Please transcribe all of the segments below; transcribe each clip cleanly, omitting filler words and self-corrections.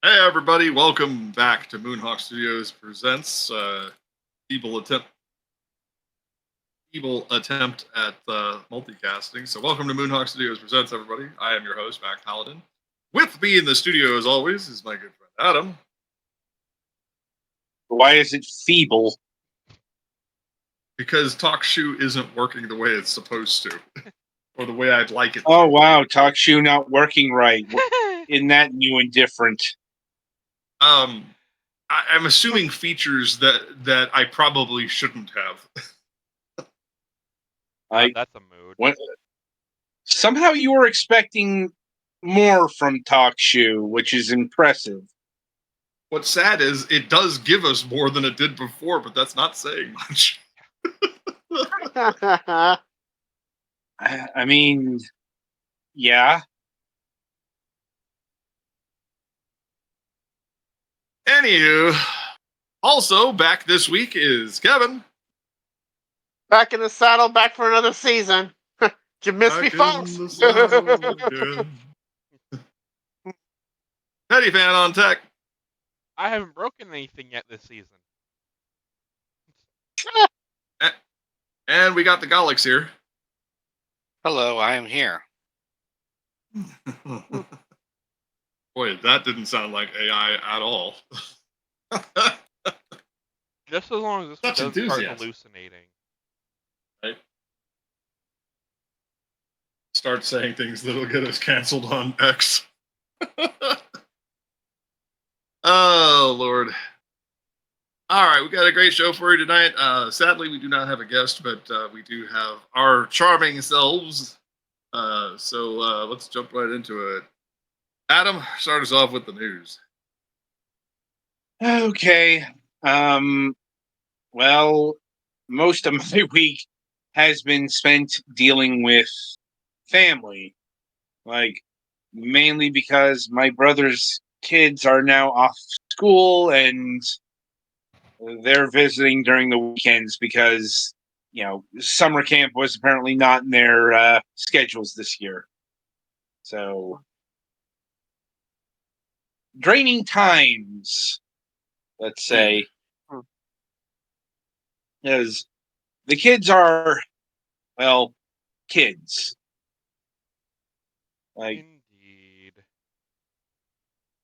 Hey everybody, welcome back to Moonhawk Studios presents feeble attempt feeble attempt at multicasting. So welcome to Moonhawk Studios presents everybody. I am your host, Mac Paladin. With me in the studio as always is my good friend Adam. Why is it feeble? Because TalkShoe isn't working the way it's supposed to. Or the way I'd like it Oh to. wow, TalkShoe not working right. Isn't that new and different? I'm assuming features that I probably shouldn't have. That's a mood. What? Somehow you were expecting more from TalkShoe, which is impressive. What's sad is it does give us more than it did before, but that's not saying much. I mean, yeah. Anywho, also back this week is Kevin. Back in the saddle, back for another season. Did you miss me, folks? Petty fan on tech. I haven't broken anything yet this season. And we got the Galax here. Hello, I am here. Boy, that didn't sound like AI at all. Just as long as this one doesn't start hallucinating. Right? Start saying things that'll get us canceled on X. Oh, Lord. All right, we got a great show for you tonight. Sadly, we do not have a guest, but we do have our charming selves. So let's jump right into it. Adam, start us off with the news. Okay. Well, most of my week has been spent dealing with family. Like, mainly because my brother's kids are now off school and they're visiting during the weekends because, summer camp was apparently not in their schedules this year. So, draining times, let's say. Because the kids are, well, kids. Like,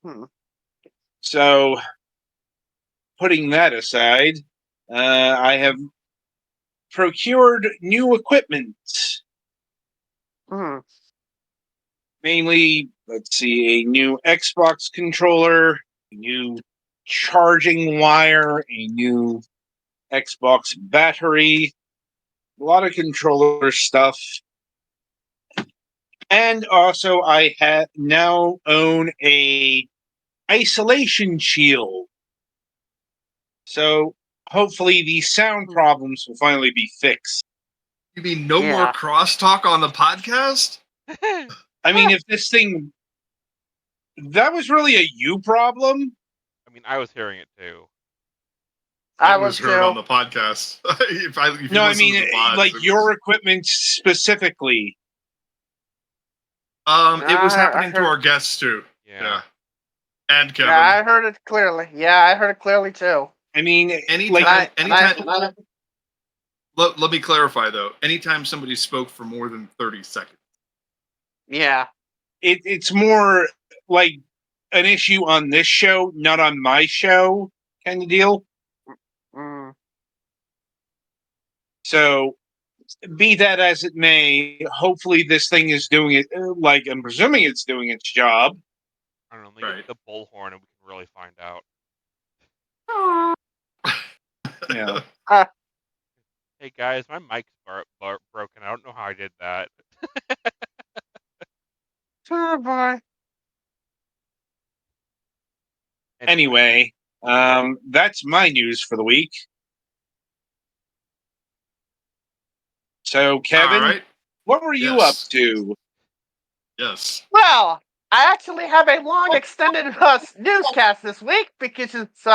Indeed. So, putting that aside, I have procured new equipment. Mainly, let's see, a new Xbox controller, a new charging wire, a new Xbox battery, a lot of controller stuff. And also, I now own a isolation shield. So hopefully these sound problems will finally be fixed. You mean no more crosstalk on the podcast? I mean, if this thing... That was really a you problem? I mean, I was hearing it too. I was heard on the podcast. if no, I mean, like your equipment specifically. It was happening to our guests too. Yeah. And Kevin. Yeah, I heard it clearly. Yeah, I heard it clearly too. I mean, anytime. Let me clarify though. Anytime somebody spoke for more than 30 seconds. Yeah. It's more like an issue on this show, not on my show, kind of deal. So, be that as it may, hopefully this thing is doing it, like I'm presuming it's doing its job. I don't know, maybe the bullhorn and we can really find out. Yeah. Hey guys, my mic's broken. I don't know how I did that. Oh boy. Anyway, that's my news for the week. So, Kevin, what were you up to? Yes. Well, I actually have a long extended newscast this week because it's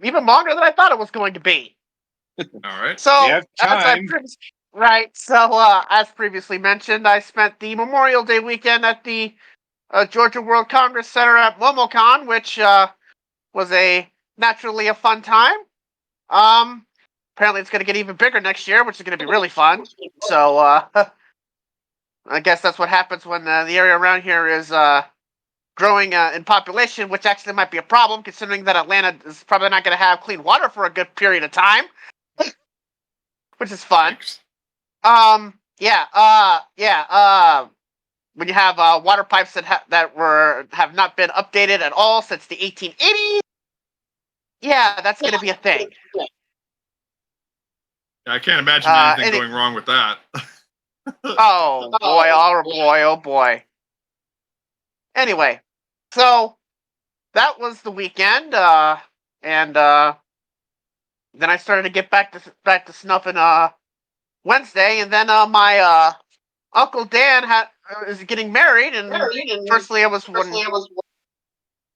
even longer than I thought it was going to be. All right. So, as previously mentioned, I spent the Memorial Day weekend at the Georgia World Congress Center at MomoCon, which was naturally a fun time. Apparently it's going to get even bigger next year, which is going to be really fun. So I guess that's what happens when the area around here is growing in population, which actually might be a problem considering that Atlanta is probably not going to have clean water for a good period of time, which is fun. Thanks. When you have water pipes that have not been updated at all since the 1880s, yeah, that's going to be a thing. I can't imagine anything going wrong with that. Oh boy, oh boy. Anyway, so that was the weekend, and then I started to get back to snuffing Wednesday, and then my Uncle Dan is getting married, and firstly I was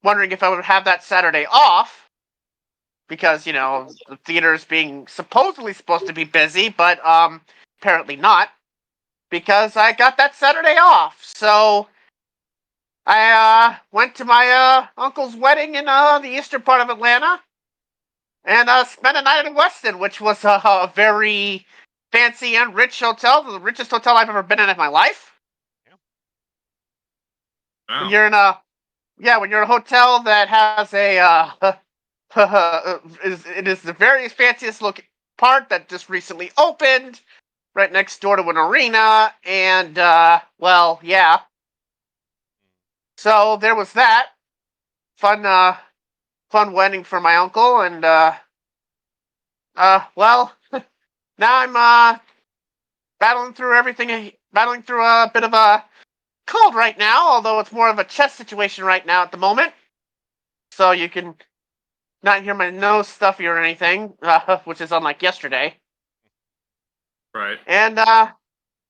wondering if I would have that Saturday off because the theater's being supposedly supposed to be busy, but apparently not because I got that Saturday off. So I went to my uncle's wedding in the eastern part of Atlanta and spent a night in Weston, which was a very fancy and rich hotel, the richest hotel I've ever been in my life. Wow. When you're in a hotel that has it is the very fanciest looking part that just recently opened, right next door to an arena, and well, yeah. So there was that fun wedding for my uncle, and well, now I'm battling through a bit of a cold right now, although it's more of a chest situation right now at the moment. So you can not hear my nose stuffy or anything, which is unlike yesterday. Right. And well,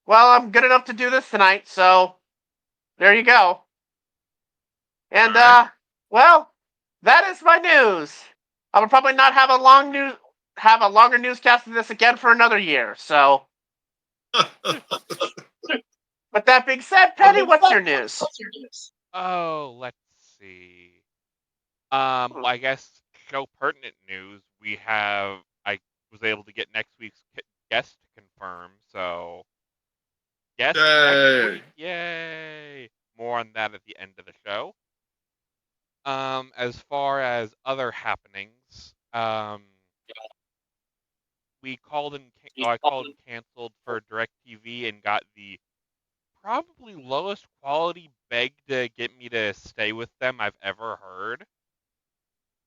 I'm good enough to do this tonight, so there you go. And Right. well, that is my news. I will probably not have a longer newscast than this again for another year. So, but that being said, Penny, what's your news? Oh, let's see. Well, I guess show pertinent news. I was able to get next week's guest confirmed, so guest next Yay. week. Yay! More on that at the end of the show. As far as other happenings, I called and canceled for DirecTV and got the probably lowest quality beg to get me to stay with them I've ever heard.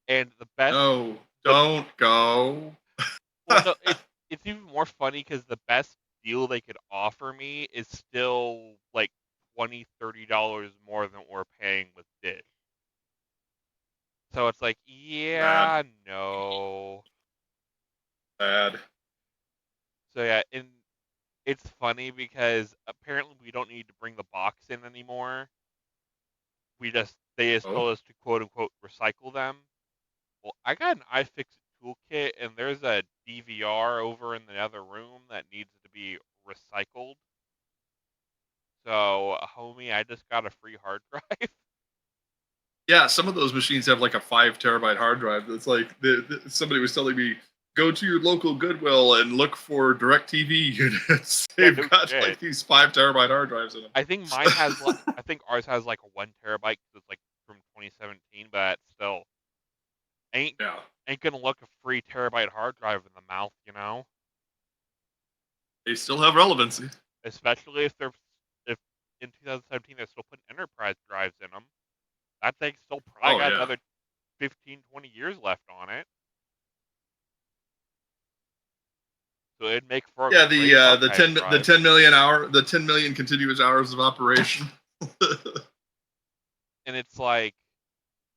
And the best. No, don't go. Well, no, it's even more funny because the best deal they could offer me is still like $20-$30 more than what we're paying with Dish. So it's like, yeah, no. Bad. So yeah, and it's funny because apparently we don't need to bring the box in anymore. They just told us to quote unquote recycle them. Well, I got an iFixit toolkit, and there's a DVR over in the other room that needs to be recycled. So, homie, I just got a free hard drive. Yeah, some of those machines have like a 5 terabyte hard drive. It's like somebody was telling me, go to your local Goodwill and look for DirecTV units. They've got like these 5 terabyte hard drives in them. I think mine has. I think ours has like a 1 terabyte because it's like from 2017, but still, ain't gonna look a free terabyte hard drive in the mouth, you know. They still have relevancy, especially if in 2017 they're still putting enterprise drives in them. That thing still probably got another 15, 20 years left on it. So it'd make for a great the 10 million continuous hours of operation. And it's like,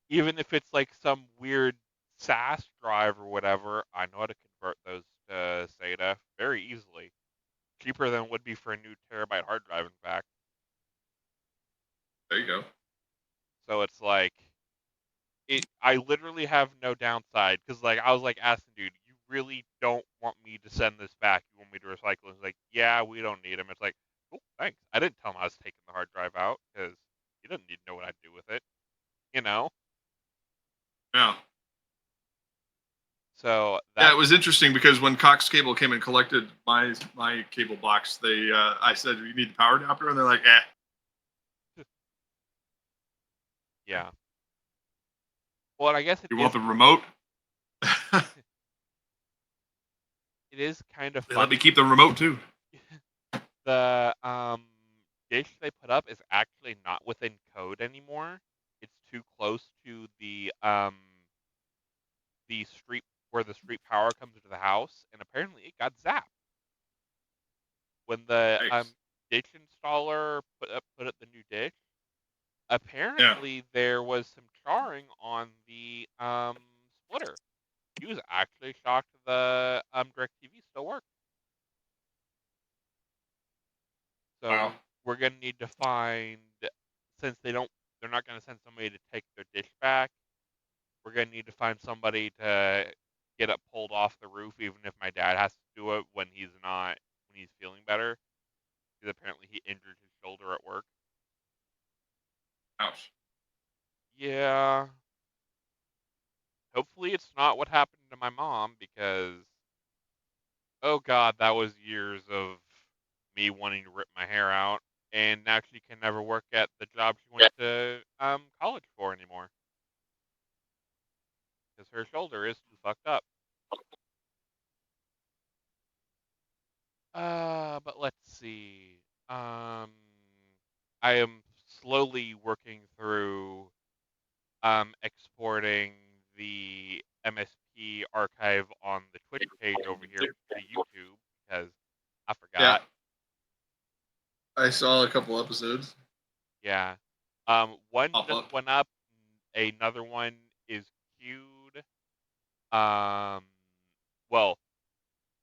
even if it's like some weird SAS drive or whatever, I know how to convert those to SATA very easily. Cheaper than it would be for a new terabyte hard drive, in fact. There you go. So it's like, I literally have no downside because like I was like asking, dude, you really don't want me to send this back? You want me to recycle? It's like, yeah, we don't need them. It's like, oh, thanks. I didn't tell him I was taking the hard drive out because He doesn't need to know what I do with it, you know. Yeah. So Yeah, it was interesting because when Cox Cable came and collected my cable box, I said, "You need the power adapter," and they're like, "Eh." Yeah. Well, and I guess You want the remote? it is kind of They let me funny. keep the remote too. The dish they put up is actually not within code anymore. It's too close to the street where the street power comes into the house, and apparently it got zapped when the Nice. dish installer put up the new dish. Yeah. Apparently there was some charring on the splitter. He was actually shocked the DirecTV still worked. So Wow. we're gonna need to find, since they're not gonna send somebody to take their dish back. We're gonna need to find somebody to get it pulled off the roof, even if my dad has to do it when he's feeling better, because apparently he injured his shoulder at work. Ouch. Yeah. Hopefully it's not what happened to my mom, because oh god, that was years of me wanting to rip my hair out, and now she can never work at the job she went to college for anymore, because her shoulder is too fucked up. But let's see. I am slowly working through exporting the MSP archive on the Twitch page over here to YouTube, because I Yeah. forgot. I saw a couple episodes. Yeah. One Pop just up. went up. Another one is queued. Um, well,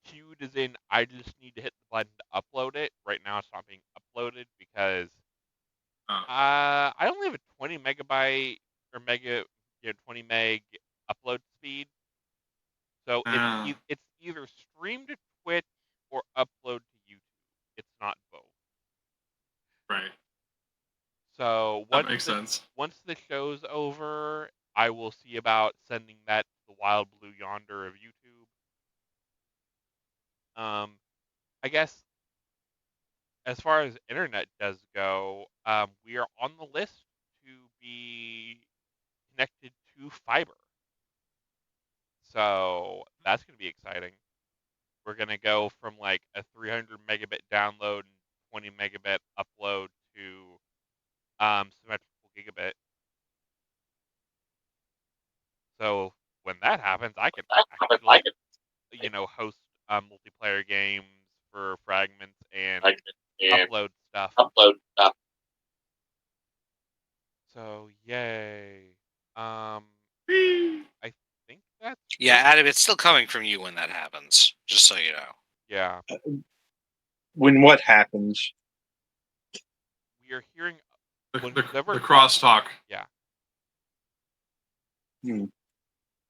queued is in I just need to hit the button to upload it. Right now it's not being uploaded because Oh. I only have a 20 megabyte or 20 meg upload speed. So Oh. it's either stream to Twitch or upload to YouTube. It's not both. Right. So That makes sense. once the show's over, I will see about sending that to the wild blue yonder of YouTube. I guess as far as internet does go, we are on the list to be connected to fiber. So that's going to be exciting. We're going to go from like a 300 megabit download and 20 megabit upload to symmetrical gigabit. So when that happens, I can actually, host multiplayer games for fragments and upload stuff. So yay. I think that's Yeah, Adam, it's still coming from you when that happens. Just so you know. yeah. When what happens? We are hearing The whenever crosstalk. Yeah. Hmm.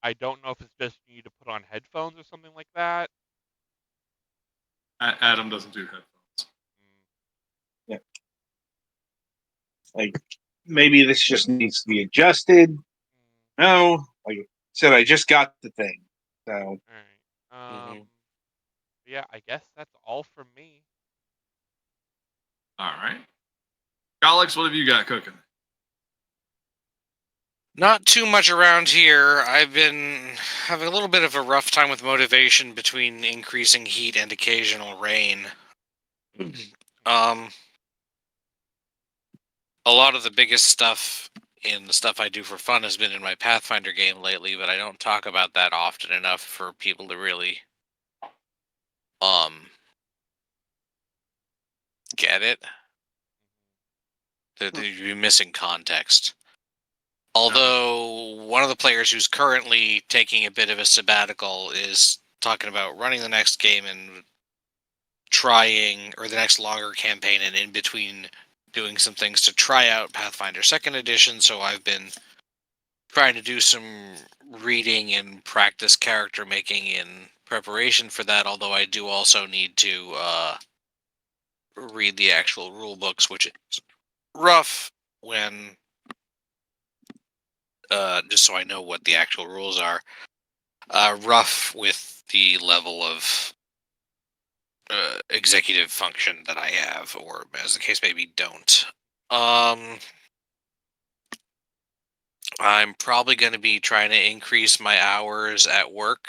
I don't know if it's just you need to put on headphones or something like that. Adam doesn't do headphones. Yeah. Like maybe this just needs to be adjusted. No, like I said, I just got the thing. So All right. Yeah, I guess that's all from me. All right. Alex, what have you got cooking? Not too much around here. I've been having a little bit of a rough time with motivation between increasing heat and occasional rain. A lot of the biggest stuff in the stuff I do for fun has been in my Pathfinder game lately, but I don't talk about that often enough for people to really get it. They'd be missing context. Although one of the players who's currently taking a bit of a sabbatical is talking about running the next game and trying, or the next longer campaign, and in between doing some things to try out Pathfinder 2nd Edition, so I've been trying to do some reading and practice character making in preparation for that, although I do also need to read the actual rule books, which is rough when, just so I know what the actual rules are, rough with the level of executive function that I have, or as the case may be, don't. I'm probably going to be trying to increase my hours at work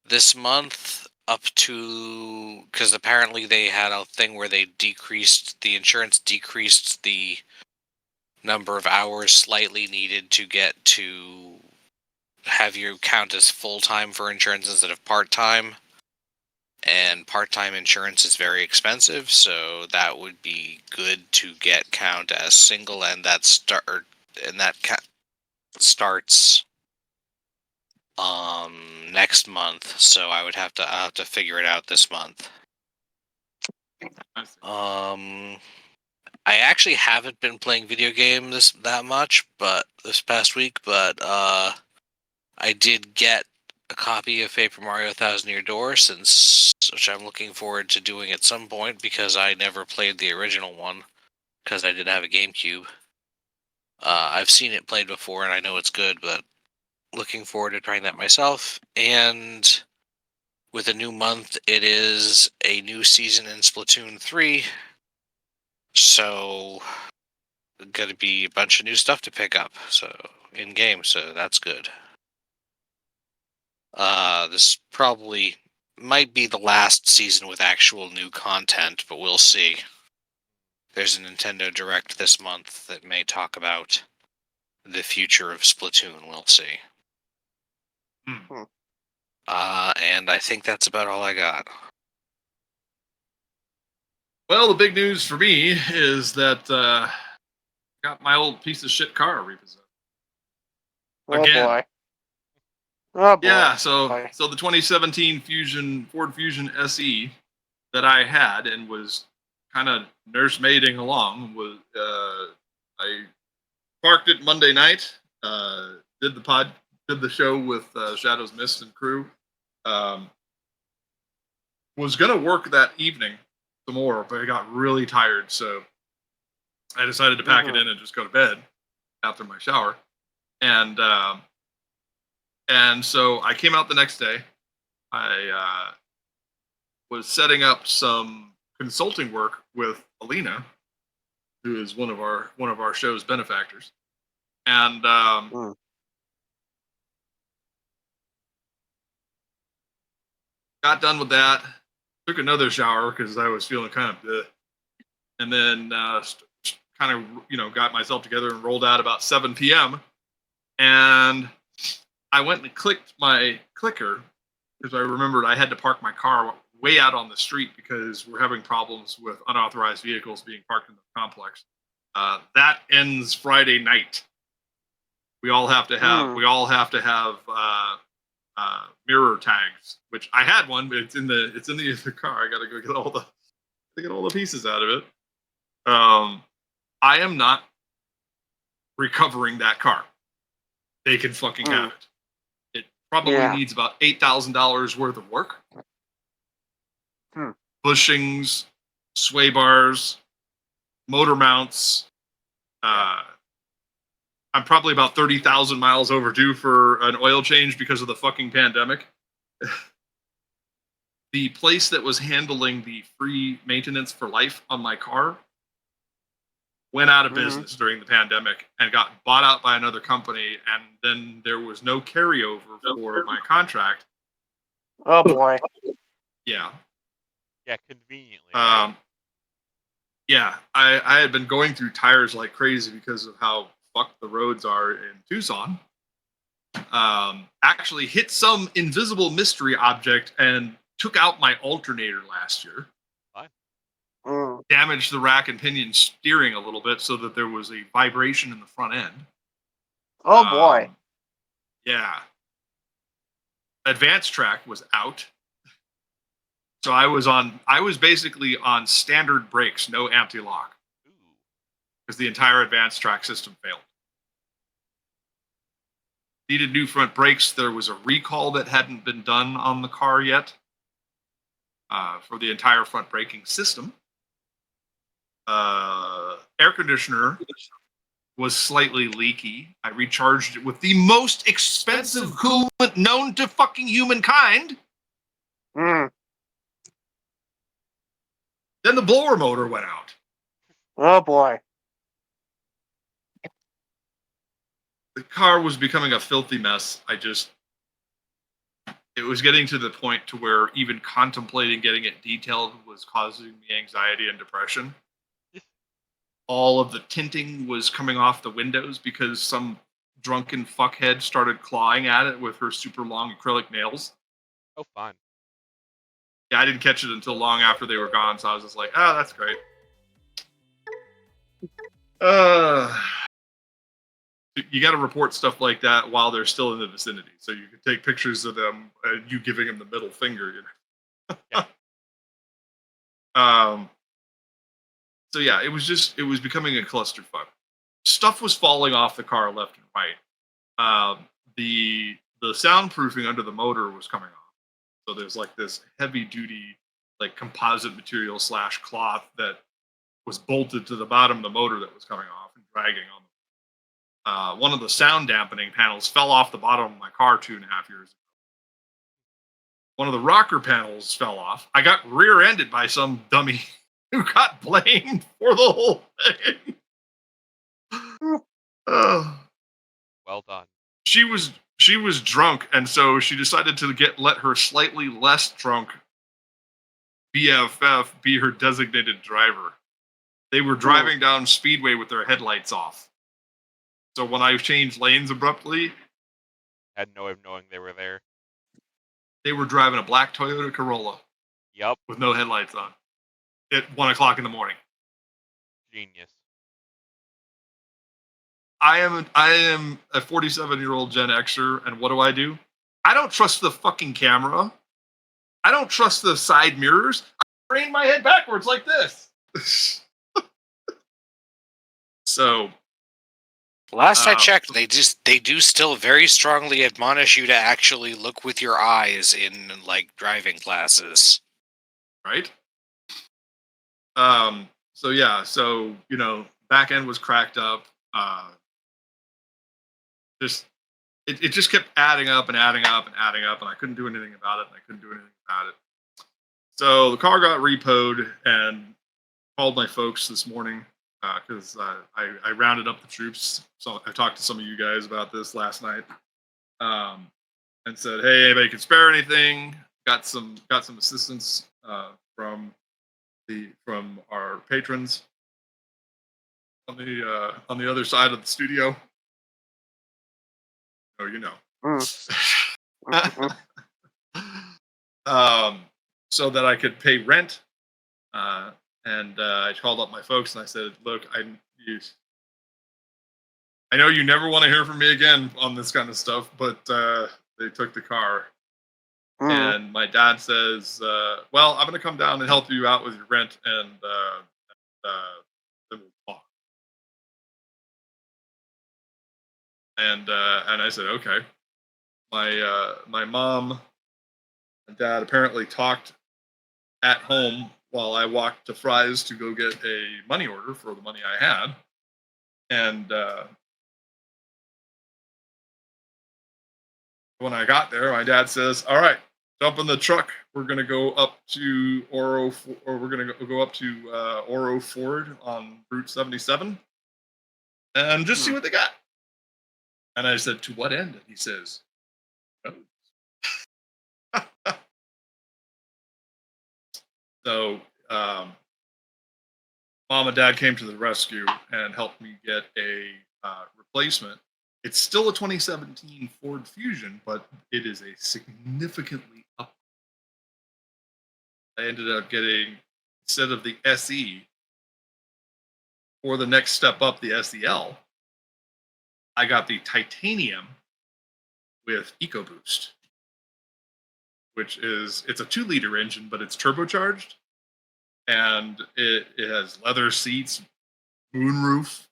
this month up to, because apparently they had a thing where the insurance decreased the number of hours slightly needed to get to have you count as full-time for insurance instead of part-time. And part-time insurance is very expensive, so that would be good to get count as single, and that starts next month. So I'll have to figure it out this month. I actually haven't been playing video games that much, but this past week, but I did get a copy of Paper Mario Thousand Year Door, which I'm looking forward to doing at some point because I never played the original one because I didn't have a GameCube. I've seen it played before and I know it's good, but looking forward to trying that myself. And with a new month, it is a new season in Splatoon 3. So, going to be a bunch of new stuff to pick up in game, so that's good. This probably might be the last season with actual new content, but we'll see. There's a Nintendo Direct this month that may talk about the future of Splatoon. We'll see. And I think that's about all I got. Well, the big news for me is that got my old piece of shit car repossessed. Again. Boy. Oh boy. Yeah, so the 2017 Ford Fusion SE that I had and was kind of nursemaiding along was I parked it Monday night, did the show with Shadows Mist and crew. Was gonna work that evening some more, but I got really tired, so I decided to pack it in and just go to bed after my shower. And so I came out the next day. I was setting up some consulting work with Alina, who is one of our show's benefactors, and got done with that. Took another shower because I was feeling kind of bleh. And then kind of got myself together and rolled out about 7 p.m. And I went and clicked my clicker because I remembered I had to park my car way out on the street because we're having problems with unauthorized vehicles being parked in the complex. That ends Friday night. We all have to have mirror tags, which I had one, but it's in the car. I got to go get all the pieces out of it. I am not recovering that car. They can fucking have it. It probably needs about $8,000 worth of work. Bushings, sway bars, motor mounts. I'm probably about 30,000 miles overdue for an oil change because of the fucking pandemic. The place that was handling the free maintenance for life on my car went out of business during the pandemic and got bought out by another company, and then there was no carryover for my contract. Oh boy. Yeah. Yeah, conveniently. Yeah, I had been going through tires like crazy because of how fucked the roads are in Tucson. Actually hit some invisible mystery object and took out my alternator last year. Damaged the rack and pinion steering a little bit so that there was a vibration in the front end. Oh boy. Yeah. Advanced track was out. So I was basically on standard brakes, no anti-lock. Because the entire advanced track system failed. Needed new front brakes. There was a recall that hadn't been done on the car yet for the entire front braking system. air conditioner was slightly leaky. I recharged it with the most expensive coolant known to fucking humankind. Mm. Then the blower motor went out. Oh boy. The car was becoming a filthy mess. It was getting to the point to where even contemplating getting it detailed was causing me anxiety and depression. All of the tinting was coming off the windows because some drunken fuckhead started clawing at it with her super long acrylic nails. Oh, fun. Yeah, I didn't catch it until long after they were gone, so I was just like, oh, that's great. You got to report stuff like that while they're still in the vicinity, so you can take pictures of them, you giving them the middle finger. You know? Yeah. So yeah, it was becoming a clusterfuck. Stuff was falling off the car left and right. The soundproofing under the motor was coming off, so there's like this heavy duty like composite material / cloth that was bolted to the bottom of the motor that was coming off and dragging on. One of the sound dampening panels fell off the bottom of my car 2.5 years ago. One of the rocker panels fell off. I got rear-ended by some dummy who got blamed for the whole thing. Well done. She was drunk, and so she decided to let her slightly less drunk BFF be her designated driver. They were driving down Speedway with their headlights off. So when I changed lanes abruptly, Had no way of knowing they were there. they were driving a black Toyota Corolla. Yep. With no headlights on. At 1:00 in the morning. Genius. I am a 47-year-old Gen Xer, and what do? I don't trust the fucking camera. I don't trust the side mirrors. I frame my head backwards like this. So Last I checked, they do still very strongly admonish you to actually look with your eyes in like driving classes. Right? So yeah, so you know, back end was cracked up. It just kept adding up and adding up and adding up, and I couldn't do anything about it, So the car got repoed, and called my folks this morning because I rounded up the troops. So I talked to some of you guys about this last night, and said, "Hey, anybody can spare anything?" Got some assistance from our patrons on the other side of the studio. Oh, you know. So that I could pay rent. And I called up my folks and I said, "Look, I know you never want to hear from me again on this kind of stuff, but they took the car." And my dad says, "Well, I'm going to come down and help you out with your rent, and then we'll talk." And I said, "Okay." My mom and dad apparently talked at home while I walked to Fry's to go get a money order for the money I had. And when I got there, my dad says, "All right, jump in the truck. We're going to go up to Oro Ford on Route 77 and just see what they got." And I said, "To what end?" And he says, "Oh." So mom and dad came to the rescue and helped me get a replacement. It's still a 2017 Ford Fusion, but it is a significantly up. I ended up getting, instead of the SE, or the next step up, the SEL, I got the titanium with EcoBoost, which it's a 2-liter engine, but it's turbocharged. And it has leather seats, moonroof,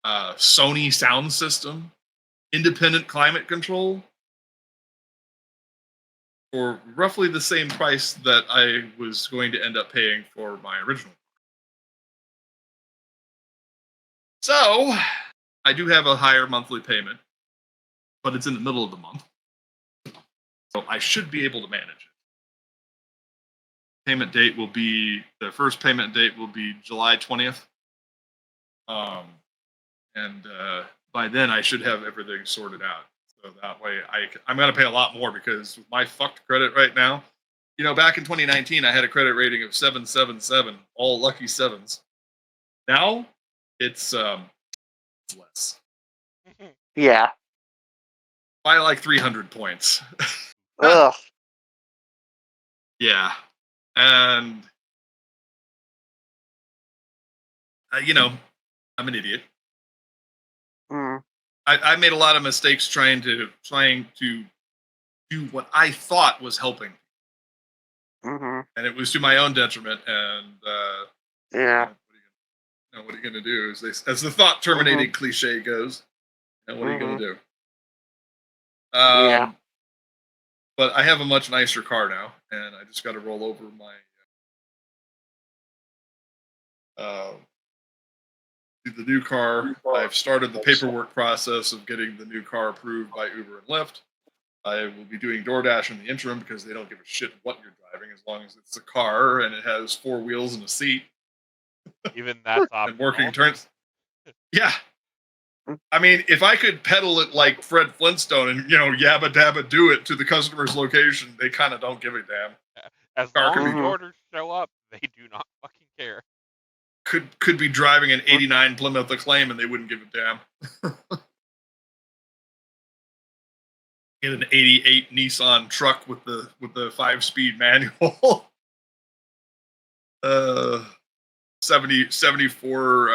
Sony sound system, independent climate control, for roughly the same price that I was going to end up paying for my original. So I do have a higher monthly payment, but it's in the middle of the month. So I should be able to manage it. Payment date will be, the first payment date will be July 20th. And by then I should have everything sorted out. So that way I'm going to pay a lot more because with my fucked credit right now, you know, back in 2019, I had a credit rating of 777, all lucky sevens. Now it's less. Yeah. By like 300 points. Ugh. Yeah. And, you know, I'm an idiot. Mm. I made a lot of mistakes trying to do what I thought was helping. Mm-hmm. And it was to my own detriment. And, Yeah. what are you going to do? As the thought terminating cliche goes, what are you going to do? Yeah. But I have a much nicer car now, and I just got to roll over my the new car. I've started the paperwork process of getting the new car approved by Uber and Lyft. I will be doing DoorDash in the interim because they don't give a shit what you're driving as long as it's a car and it has 4 wheels and a seat. Even that's optional. And working turns. Yeah. I mean, if I could pedal it like Fred Flintstone and, yabba dabba do it to the customer's location, they kind of don't give a damn. As long as the orders show up, they do not fucking care. Could be driving an 89 Plymouth Acclaim and they wouldn't give a damn. Get an 88 Nissan truck with the 5-speed manual. 74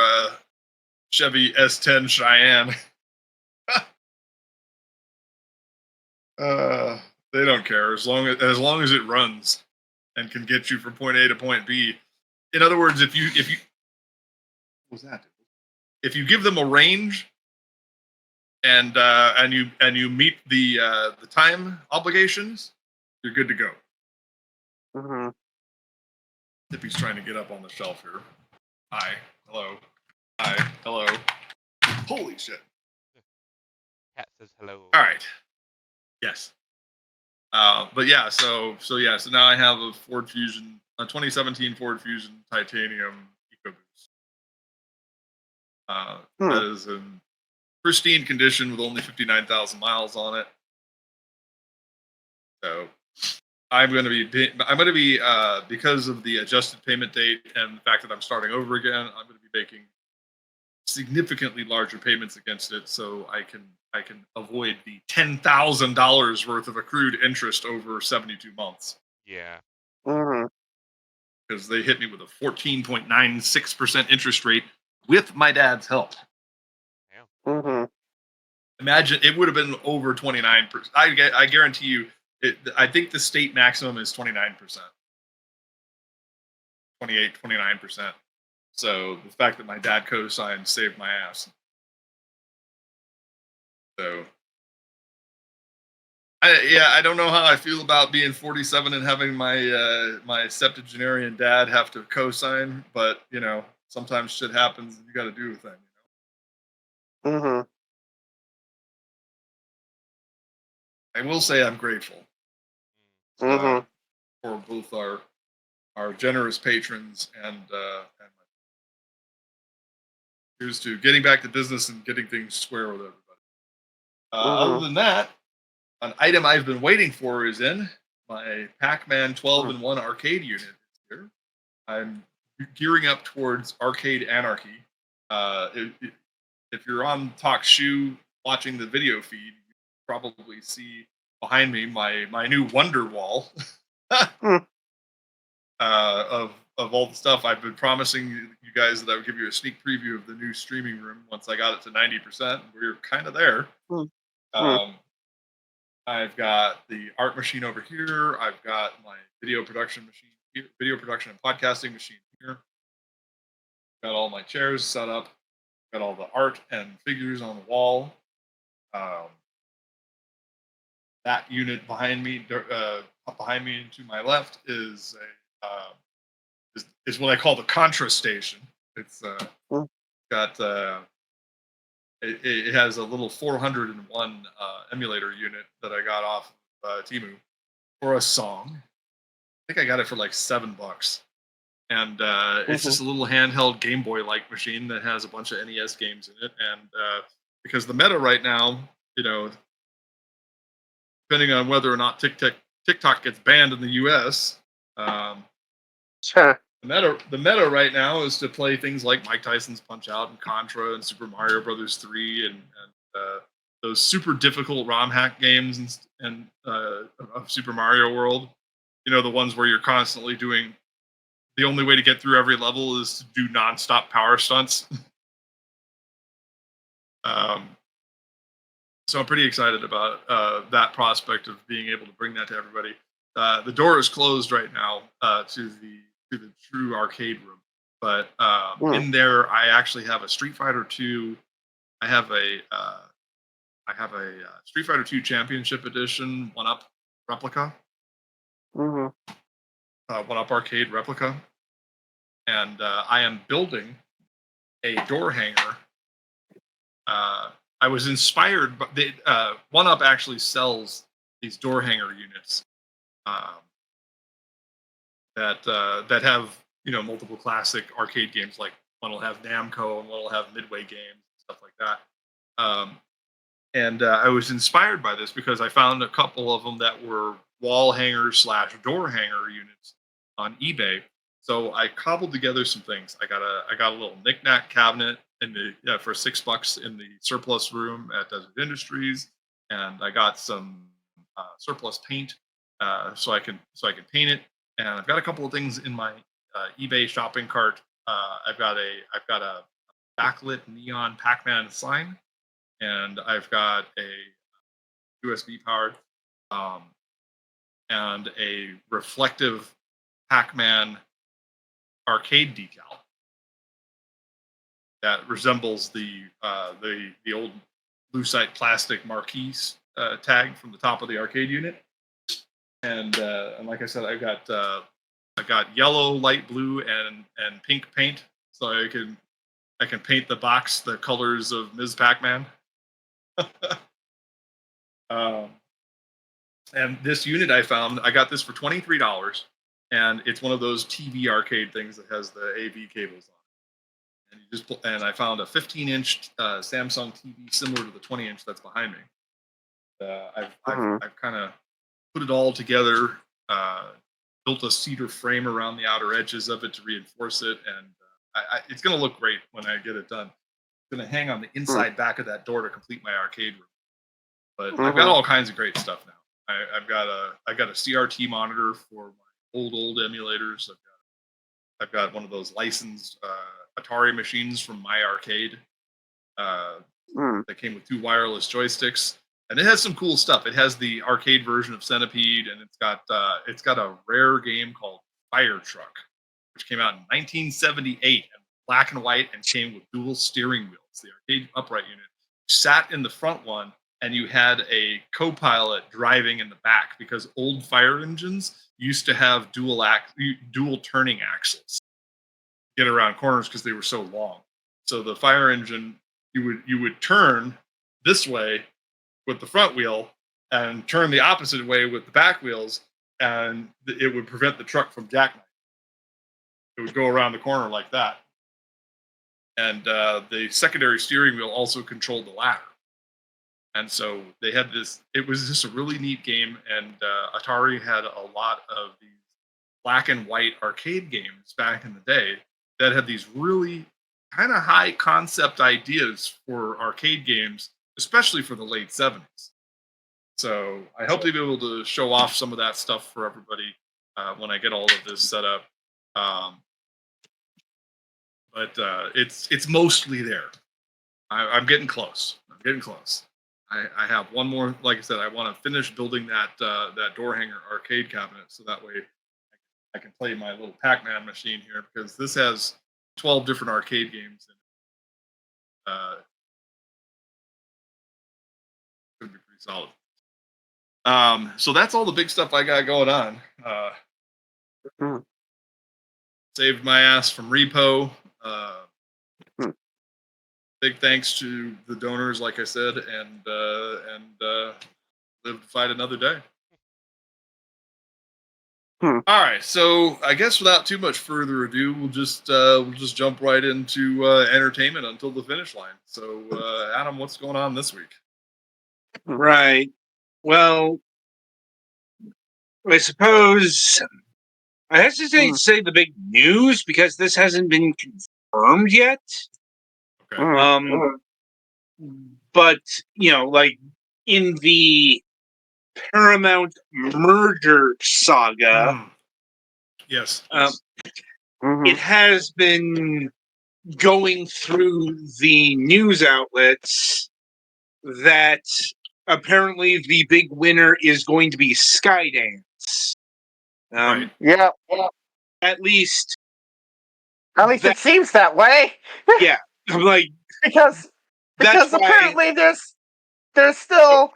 Chevy S10 Cheyenne. They don't care as long as it runs and can get you from point A to point B. In other words, if you what was that? If you give them a range and you meet the time obligations, you're good to go. Mm-hmm. Tippy's trying to get up on the shelf here. Hi, hello. Hi, hello. Holy shit. Cat says hello. All right. Yes. But yeah, so now I have a Ford Fusion, a 2017 Ford Fusion Titanium EcoBoost. That is in pristine condition with only 59,000 miles on it. So I'm going to be because of the adjusted payment date and the fact that I'm starting over again, I'm going to be making significantly larger payments against it, so I can avoid the $10,000 worth of accrued interest over 72 months. Yeah. Mm-hmm. Because they hit me with a 14.96% interest rate with my dad's help. Yeah. Mm-hmm. Imagine it would have been over 29%. I guarantee you. I think the state maximum is 29%. 29%. So the fact that my dad co-signed saved my ass. So, I don't know how I feel about being 47 and having my septuagenarian dad have to co-sign, but sometimes shit happens and you got to do a thing. Mm-hmm. I will say I'm grateful for both our generous patrons and here's to getting back to business and getting things square with everybody. Other than that, an item I've been waiting for is in my Pac-Man 12-in-1 arcade unit here. I'm gearing up towards Arcade Anarchy. If you're on TalkShoe watching the video feed, you probably see behind me my new Wonder Wall of all the stuff. I've been promising you guys that I would give you a sneak preview of the new streaming room once I got it to 90%. We're kind of there. I've got the art machine over here. I've got my video production machine here, video production and podcasting machine here. Got all my chairs set up. Got all the art and figures on the wall. That unit behind me and to my left is is what I call the Contra station. It's got it has a little 401 emulator unit that I got off Temu for a song. I think I got it for like $7. And it's just a little handheld Game Boy-like machine that has a bunch of NES games in it. And because the meta right now, depending on whether or not TikTok gets banned in the U.S., Sure. the meta right now is to play things like Mike Tyson's Punch Out and Contra and Super Mario Brothers 3 and those super difficult ROM hack games and of Super Mario World. The ones where you're constantly doing. The only way to get through every level is to do nonstop power stunts. So I'm pretty excited about that prospect of being able to bring that to everybody. The door is closed right now to the true arcade room, but in there I actually have a Street Fighter 2. I have a Street Fighter 2 Championship Edition 1-up replica. 1-up arcade replica, and I am building a door hanger. I was inspired, but 1-up actually sells these door hanger units that have multiple classic arcade games. Like one will have Namco and one will have Midway games and stuff like that. And I was inspired by this because I found a couple of them that were wall hangers / door hanger units on eBay. So I cobbled together some things. I got a little knickknack cabinet for $6 in the surplus room at Desert Industries, and I got some surplus paint so I can paint it. And I've got a couple of things in my eBay shopping cart. I've got a backlit neon Pac-Man sign, and I've got a USB powered and a reflective Pac-Man arcade decal that resembles the old lucite plastic marquee tag from the top of the arcade unit. And like I said, I got yellow, light blue, and pink paint, so I can paint the box the colors of Ms. Pac-Man. And this unit I found, I got this for $23, and it's one of those TV arcade things that has the AV cables on. And I found a 15-inch Samsung TV similar to the 20-inch that's behind me. I've kind of put it all together, built a cedar frame around the outer edges of it to reinforce it, and it's going to look great when I get it done. It's going to hang on the inside back of that door to complete my arcade room. But I've got all kinds of great stuff now. I've got a CRT monitor for my old emulators. I've got one of those licensed Atari machines from My Arcade that came with 2 wireless joysticks, and it has some cool stuff. It has the arcade version of Centipede, and it's got a rare game called Fire Truck, which came out in 1978 and black and white and came with dual steering wheels. The arcade upright unit sat in the front one, and you had a co-pilot driving in the back because old fire engines used to have dual turning axles to get around corners because they were so long. So the fire engine, you would turn this way with the front wheel and turn the opposite way with the back wheels, and it would prevent the truck from jackknifing. It would go around the corner like that. And the secondary steering wheel also controlled the ladder. And so they had this, it was just a really neat game, and Atari had a lot of these black and white arcade games back in the day that had these really kind of high concept ideas for arcade games, especially for the late 70s. So I hope to be able to show off some of that stuff for everybody when I get all of this set up. But it's mostly there. I'm getting close. I have one more. Like I said, I want to finish building that door hanger arcade cabinet, so that way I can play my little Pac-Man machine here, because this has 12 different arcade games. And it's going to be pretty solid. So that's all the big stuff I got going on. Saved my ass from repo. big thanks to the donors, like I said, and live to fight another day. All right, so I guess without too much further ado, we'll just jump right into entertainment until the finish line. So, Adam, what's going on this week? Right. Well, I suppose I hesitate to say the big news because this hasn't been confirmed yet. Okay. But like in the Paramount merger saga, Yes. it has been going through the news outlets that apparently the big winner is going to be Skydance. Right. Yeah. At least it seems that way. Yeah. I'm like, because that's why apparently there's still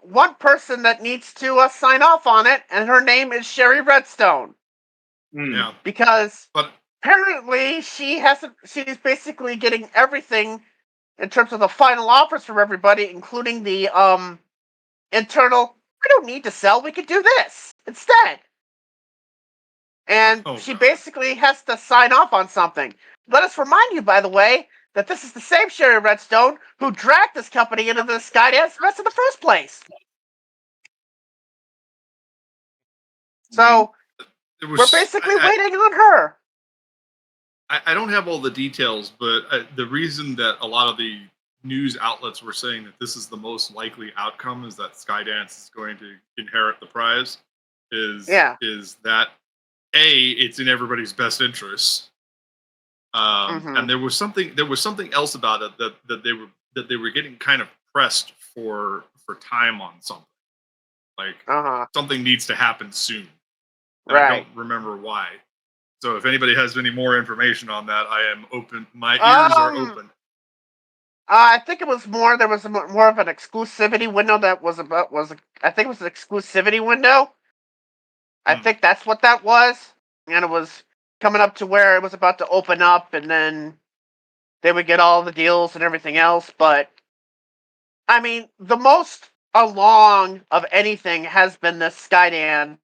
one person that needs to sign off on it, and her name is Sherry Redstone. Yeah. Because But apparently she's basically getting everything in terms of the final offers from everybody, including the internal. We don't need to sell. We could do this instead. And she basically has to sign off on something. Let us remind you, by the way, that this is the same Sherry Redstone who dragged this company into the Skydance mess in the first place. So we're basically waiting on her. I don't have all the details, but the reason that a lot of the news outlets were saying that this is the most likely outcome is that Skydance is going to inherit the prize is that it's in everybody's best interest. And there was something else about it that they were getting kind of pressed for time on something. Like something needs to happen soon. And I don't remember why. So if anybody has any more information on that, I am open. My ears are open. I think it was more. There was more of an exclusivity window that was I think it was an exclusivity window. I think that's what that was, and it was coming up to where it was about to open up, and then they would get all the deals and everything else. But I mean, the most along of anything has been this Skydance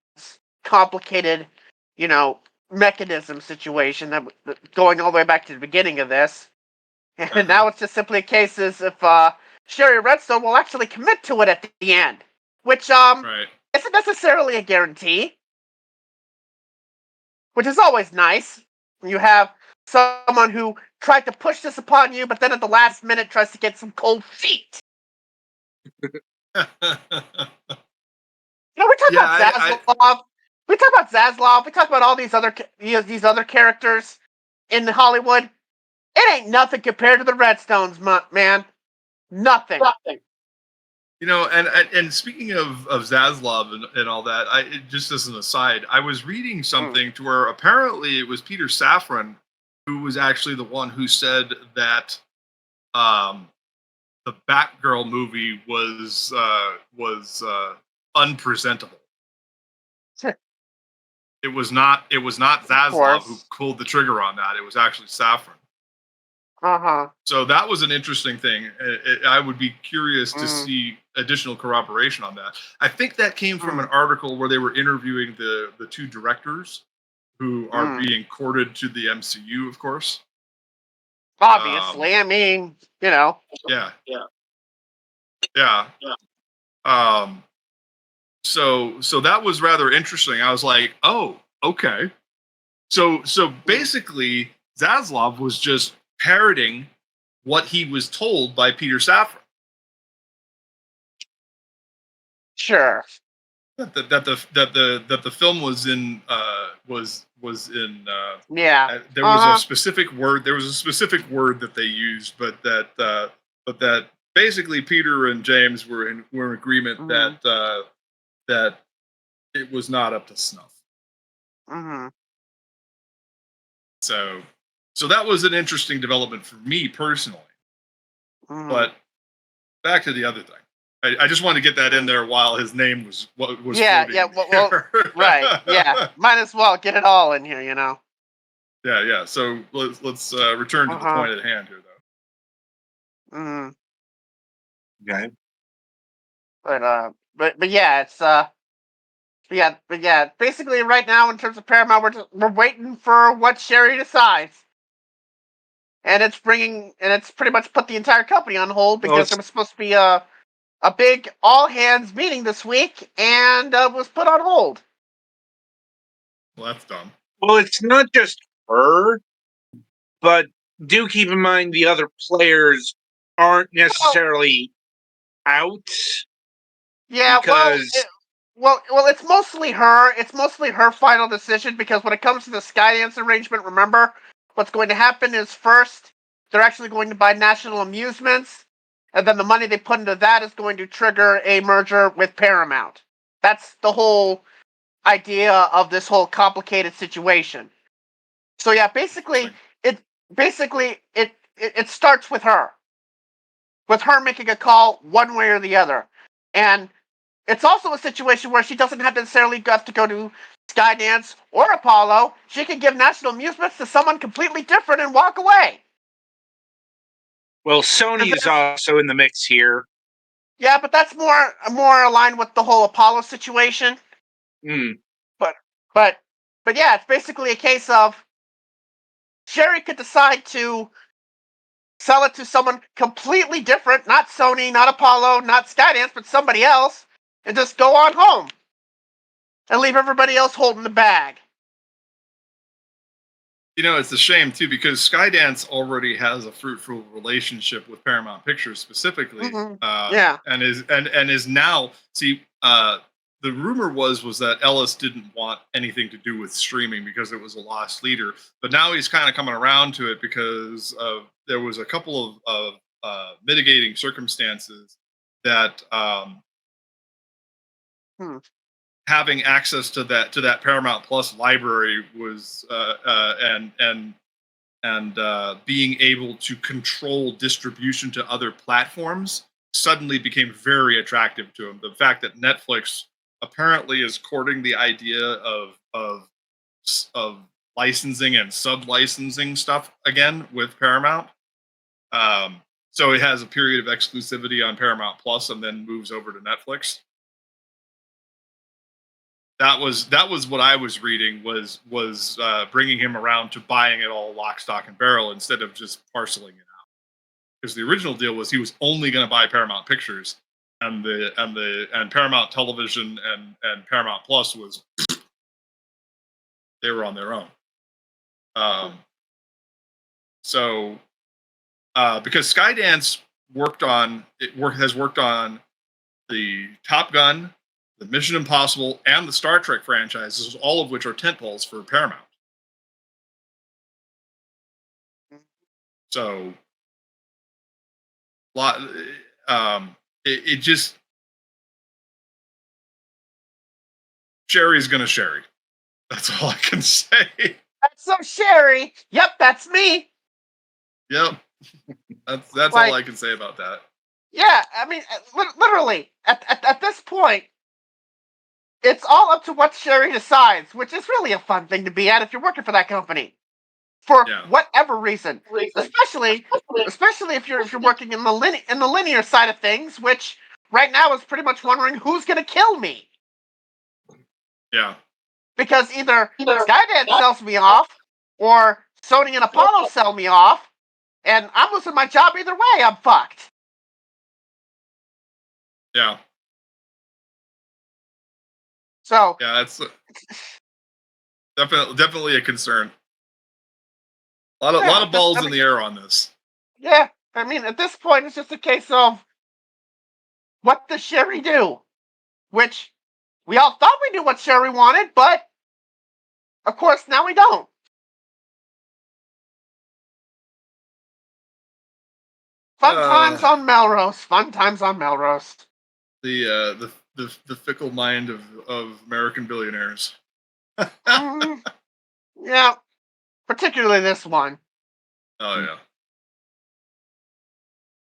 complicated, mechanism situation that going all the way back to the beginning of this. And now it's just simply a case as if Sherry Redstone will actually commit to it at the end, which isn't necessarily a guarantee, which is always nice. You have someone who tried to push this upon you, but then at the last minute tries to get some cold feet. We talk about Zaslav. We talk about Zaslav. We talk about all these other characters in Hollywood. It ain't nothing compared to the Redstones, man. Nothing. And speaking of Zaslav and all that, just as an aside, I was reading something to where apparently it was Peter Safran who was actually the one who said that the Batgirl movie was unpresentable. It was not Zaslav who pulled the trigger on that. It was actually Safran. So that was an interesting thing. I would be curious to see additional corroboration on that. I think that came from an article where they were interviewing the two directors who are being courted to the MCU, of course. Obviously, I mean, Yeah. So that was rather interesting. I was like, oh, okay. So basically, Zaslav was just parroting what he was told by Peter Safran. Sure. That the film was in there was a specific word. There was a specific word that they used, but that basically Peter and James were in agreement that it was not up to snuff. So that was an interesting development for me personally. But back to the other thing. I just wanted to get that in there while his name was floating. Well, right, yeah. Might as well get it all in here, Yeah. So let's return to the point at hand here, though. Mm. Okay. But yeah, it's but yeah. Basically, right now in terms of Paramount, we're waiting for what Sherry decides, and it's pretty much put the entire company on hold Well, because there was supposed to be a big all hands meeting this week, and was put on hold. Well, that's dumb. Well, it's not just her, but do keep in mind the other players aren't necessarily out. Yeah, Because well, it's mostly her. It's mostly her final decision because when it comes to the Skydance arrangement, remember what's going to happen is first they're actually going to buy National Amusements, and then the money they put into that is going to trigger a merger with Paramount. That's the whole idea of this whole complicated situation. So yeah, it starts with her making a call one way or the other, and it's also a situation where she doesn't have necessarily have to go to Skydance or Apollo. She can give National Amusements to someone completely different and walk away. well, Sony is also in the mix here. Yeah, but that's more aligned with the whole Apollo situation. Hmm. But yeah, it's basically a case of Sherry could decide to sell it to someone completely different, not Sony, not Apollo, not Skydance, but somebody else, and just go on home and leave everybody else holding the bag. You know, it's a shame too because Skydance already has a fruitful relationship with Paramount Pictures specifically, Yeah. and is now the rumor was that Ellis didn't want anything to do with streaming because it was a lost leader, but now he's kind of coming around to it because there was a couple of mitigating circumstances that having access to that Paramount Plus library was and being able to control distribution to other platforms suddenly became very attractive to him. The fact that Netflix apparently is courting the idea of licensing and sub licensing stuff again with Paramount. So it has a period of exclusivity on Paramount Plus and then moves over to Netflix. That was what I was reading was bringing him around to buying it all lock, stock, and barrel instead of just parceling it out. Because the original deal was he was only going to buy Paramount Pictures, and Paramount Television and Paramount Plus was they were on their own. So because Skydance has worked on the Top Gun, the Mission Impossible, and the Star Trek franchises, all of which are tentpoles for Paramount. So, it just Sherry's gonna Sherry. That's all I can say. That's so Sherry. Yep, that's me. Yep, that's all I can say about that. Yeah, I mean, literally, at this point, it's all up to what Sherry decides, which is really a fun thing to be at if you're working for that company, for whatever reason. Especially if you're working in the linear side of things, which right now is pretty much wondering who's going to kill me. Yeah. Because either Skydance sells me off, or Sony and Apollo sell me off, and I'm losing my job either way. I'm fucked. Yeah. So yeah, that's definitely a concern. A lot of balls in the air on this. Yeah, I mean, at this point, it's just a case of what does Sherry do? Which we all thought we knew what Sherry wanted, but of course now we don't. Fun times on Melrose. Fun times on Melrose. The fickle mind of American billionaires. Yeah, particularly this one. Oh yeah.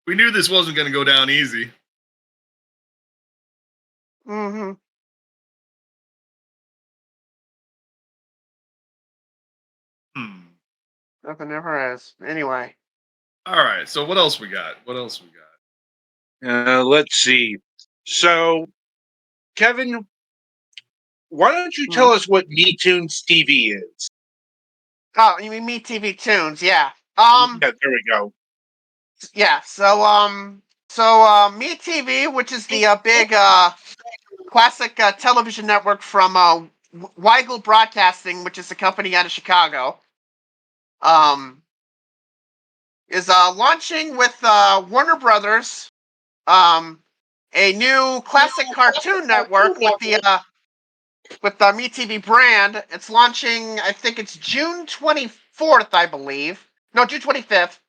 We knew this wasn't going to go down easy. Mm-hmm. Nothing ever is. Anyway. All right. So what else we got? Let's see. So, Kevin, why don't you Hmm. tell us what MeToons TV is? Oh, you mean Me TV Tunes? Yeah. Yeah, there we go. Yeah. So Me TV, which is the big classic television network from Weigel Broadcasting, which is a company out of Chicago, is launching with Warner Brothers a new classic cartoon network with the MeTV brand. It's launching, I think it's June 24th, I believe. No, June 25th.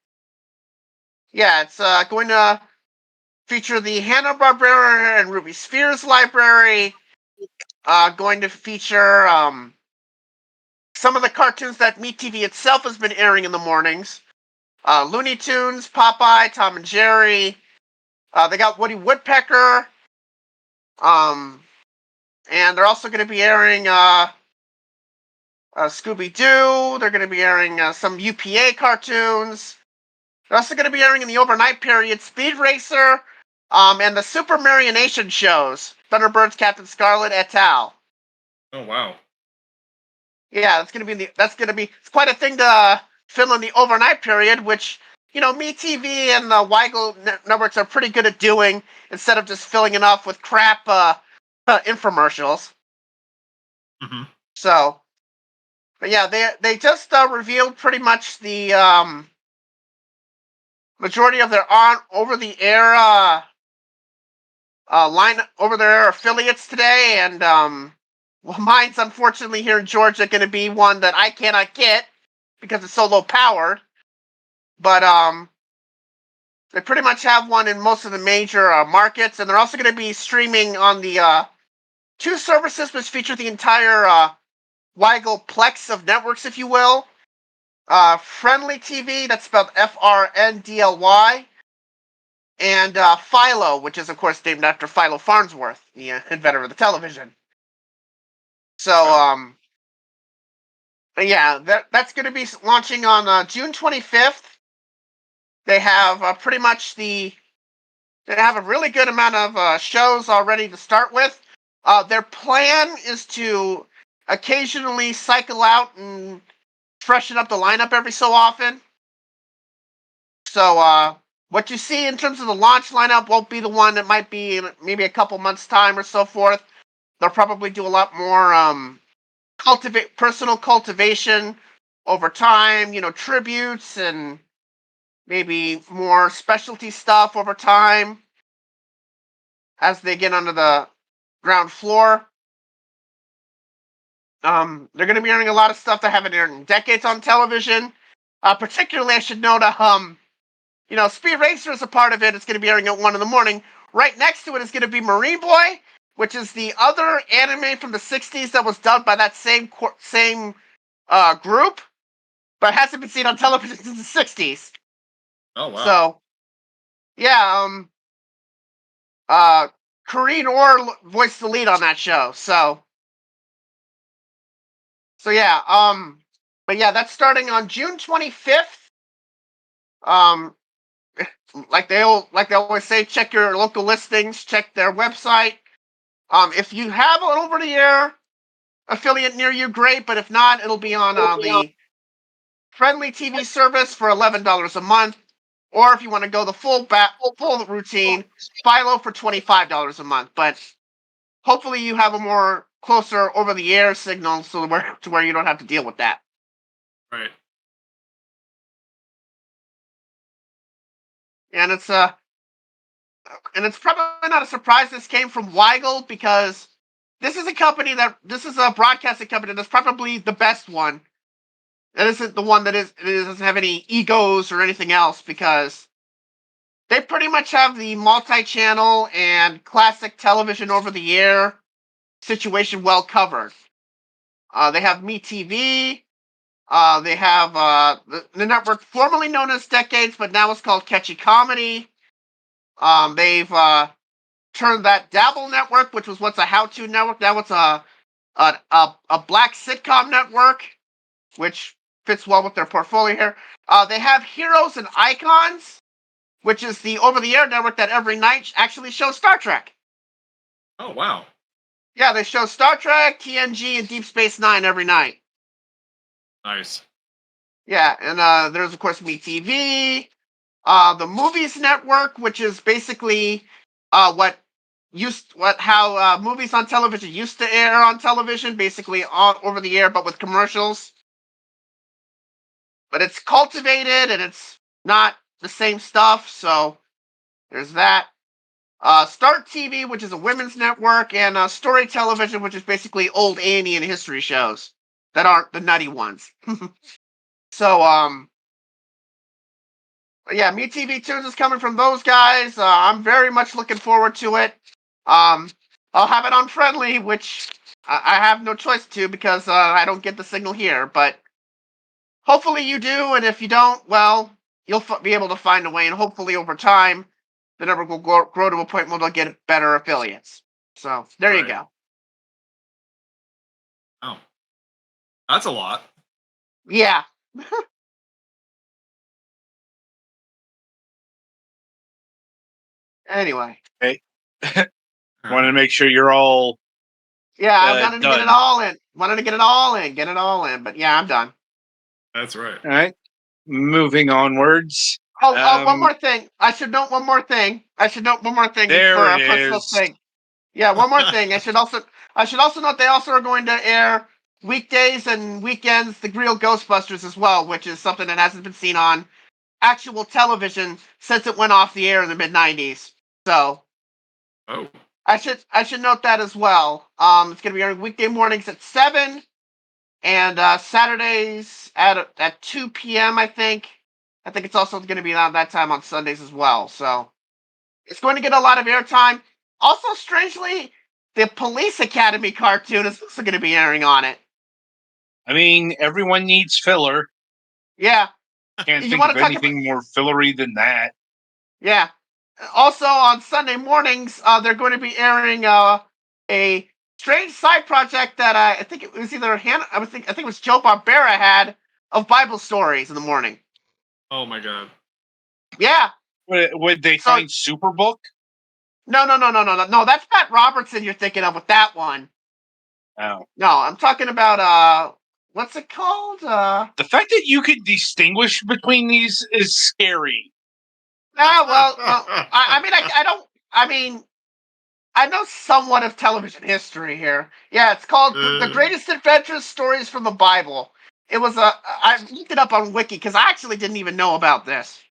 Yeah, it's going to feature the Hanna-Barbera and Ruby Spheres library. Going to feature some of the cartoons that MeTV itself has been airing in the mornings. Looney Tunes, Popeye, Tom and Jerry. They got Woody Woodpecker. And they're also going to be airing Scooby-Doo. They're going to be airing some UPA cartoons. They're also going to be airing in the overnight period Speed Racer, and the Super Marionation shows, Thunderbirds, Captain Scarlet, et al. Oh wow. Yeah, it's quite a thing to fill in the overnight period, which MeTV and the Weigel networks are pretty good at doing instead of just filling it up with crap infomercials. Mm-hmm. So, but yeah, they just revealed pretty much the majority of their over-the-air line over-the-air affiliates today, and well, mine's unfortunately here in Georgia going to be one that I cannot get because it's so low powered. But they pretty much have one in most of the major markets, and they're also going to be streaming on the two services which feature the entire Weigel plex of networks, if you will. Friendly TV, that's spelled FRNDLY, and Philo, which is of course named after Philo Farnsworth, the inventor of the television. So but yeah, that's going to be launching on June 25th. They have pretty much they have a really good amount of shows already to start with. Their plan is to occasionally cycle out and freshen up the lineup every so often. So what you see in terms of the launch lineup won't be the one that might be in maybe a couple months' time or so forth. They'll probably do a lot more personal cultivation over time, tributes and maybe more specialty stuff over time as they get onto the ground floor. They're going to be airing a lot of stuff that haven't aired in decades on television. Particularly, I should note, Speed Racer is a part of it. It's going to be airing at 1 in the morning. Right next to it is going to be Marine Boy, which is the other anime from the 60s that was dubbed by that same group, but hasn't been seen on television since the 60s. Oh wow. So, yeah, Corrine Orr voiced the lead on that show. So yeah, but yeah, that's starting on June 25th. Like they always say, check your local listings, check their website. If you have an over-the-air affiliate near you, great. But if not, it'll be on the Friendly TV service for $11 a month, or if you want to go the full routine, Philo for $25 a month. But hopefully, you have a more closer over-the-air signal, so where you don't have to deal with that. Right. And it's probably not a surprise this came from Weigel, because this is a broadcasting company that's probably the best one. That isn't the one that doesn't have any egos or anything else, because they pretty much have the multi-channel and classic television over-the-air situation well covered. They have MeTV. They have the network formerly known as Decades, but now it's called Catchy Comedy. They've turned that Dabble network, which was once a how-to network, now it's a black sitcom network, which fits well with their portfolio here. They have Heroes and Icons, which is the over-the-air network that every night actually shows Star Trek. Oh wow. Yeah, they show Star Trek, TNG, and Deep Space Nine every night. Nice. Yeah, and there's of course MeTV, the Movies Network, which is basically how movies on television used to air on television, basically on over the air, but with commercials. But it's cultivated and it's not the same stuff, so there's that. Start TV, which is a women's network, and Story Television, which is basically old A&E and history shows that aren't the nutty ones. So, yeah, MeTV Tunes is coming from those guys. I'm very much looking forward to it. I'll have it on Friendly, which I have no choice to because I don't get the signal here. But hopefully you do, and if you don't, well, you'll be able to find a way, and hopefully over time, the network will grow to a point where they'll get better affiliates. So there you Right. go. Oh, that's a lot. Yeah. Anyway. Okay. Wanted to make sure you're all. Yeah, I wanted to get it done. all in. Wanted to get it all in. But yeah, I'm done. That's right. All right. Moving onwards. One more thing. I should note one more thing. There for it a personal is. thing. Yeah, one more thing. I should also note they also are going to air weekdays and weekends the real Ghostbusters as well, which is something that hasn't been seen on actual television since it went off the air in the mid '90s. So Oh. I should note that as well. It's going to be airing weekday mornings at 7 and Saturdays at 2 p.m. I think. I think it's also going to be around that time on Sundays as well. So it's going to get a lot of airtime. Also, strangely, the Police Academy cartoon is also going to be airing on it. I mean, everyone needs filler. Yeah. Can't You think wanna of talk anything more fillery than that. Yeah. Also, on Sunday mornings, they're going to be airing a strange side project that I think it was either I think it was Joe Barbera had of Bible stories in the morning. Oh my god. Yeah. Would they find Superbook? No. That's Pat Robertson you're thinking of with that one. Oh. No, I'm talking about what's it called? The fact that you could distinguish between these is scary. Well, no. I mean, I know somewhat of television history here. Yeah, it's called The Greatest Adventures Stories from the Bible. It was I looked it up on Wiki because I actually didn't even know about this.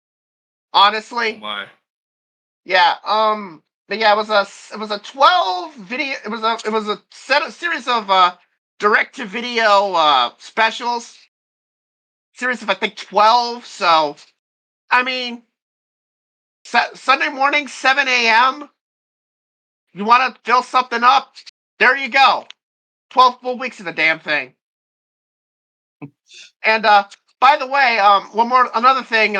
Honestly. Oh my. Yeah, but yeah, it was a 12 video it was a series of direct to video specials. Series of I think 12, so I mean Sunday morning 7 a.m. You want to fill something up? There you go. 12 full weeks of the damn thing. And by the way, another thing,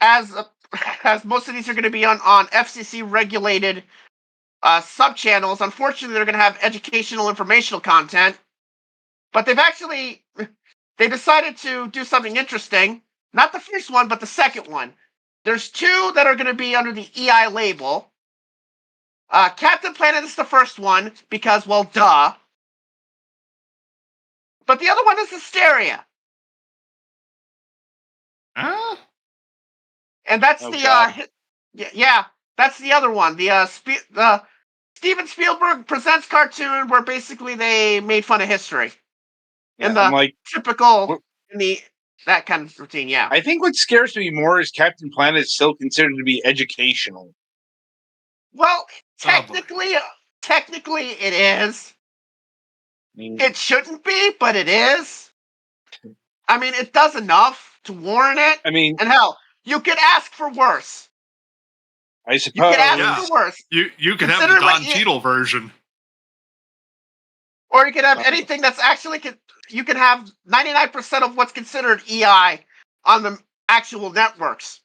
as as most of these are going to be on FCC regulated sub channels, unfortunately they're going to have educational informational content. But they decided to do something interesting. Not the first one, but the second one. There's two that are going to be under the EI label. Captain Planet is the first one because, well, duh. But the other one is Hysteria. Huh? And that's that's the other one. The Steven Spielberg presents cartoon where basically they made fun of history. Yeah, in the typical that kind of routine, yeah. I think what scares me more is Captain Planet is still considered to be educational. Well, technically it is. It shouldn't be, but it is. I mean, it does enough to warrant it. I mean, and hell, you could ask for worse. I suppose. You could ask for worse. You can have the Don Cheadle version. Or you could have anything that's actually... You can have 99% of what's considered EI on the actual networks.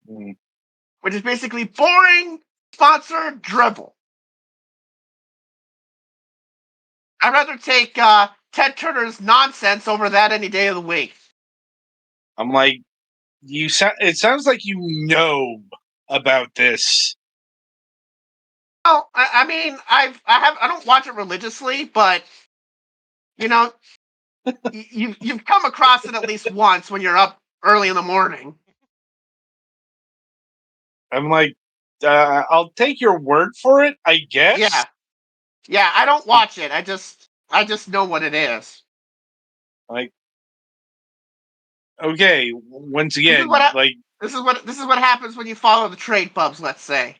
Which is basically boring, sponsored dribble. I'd rather take Ted Turner's nonsense over that any day of the week. I'm like, it sounds like you know about this. Well, I mean, I don't watch it religiously, but you know, you've come across it at least once when you're up early in the morning. I'm like, I'll take your word for it, I guess. Yeah. I don't watch it. I just know what it is. Like, okay, once This is again, what like, this is what happens when you follow the trade pubs. Let's say.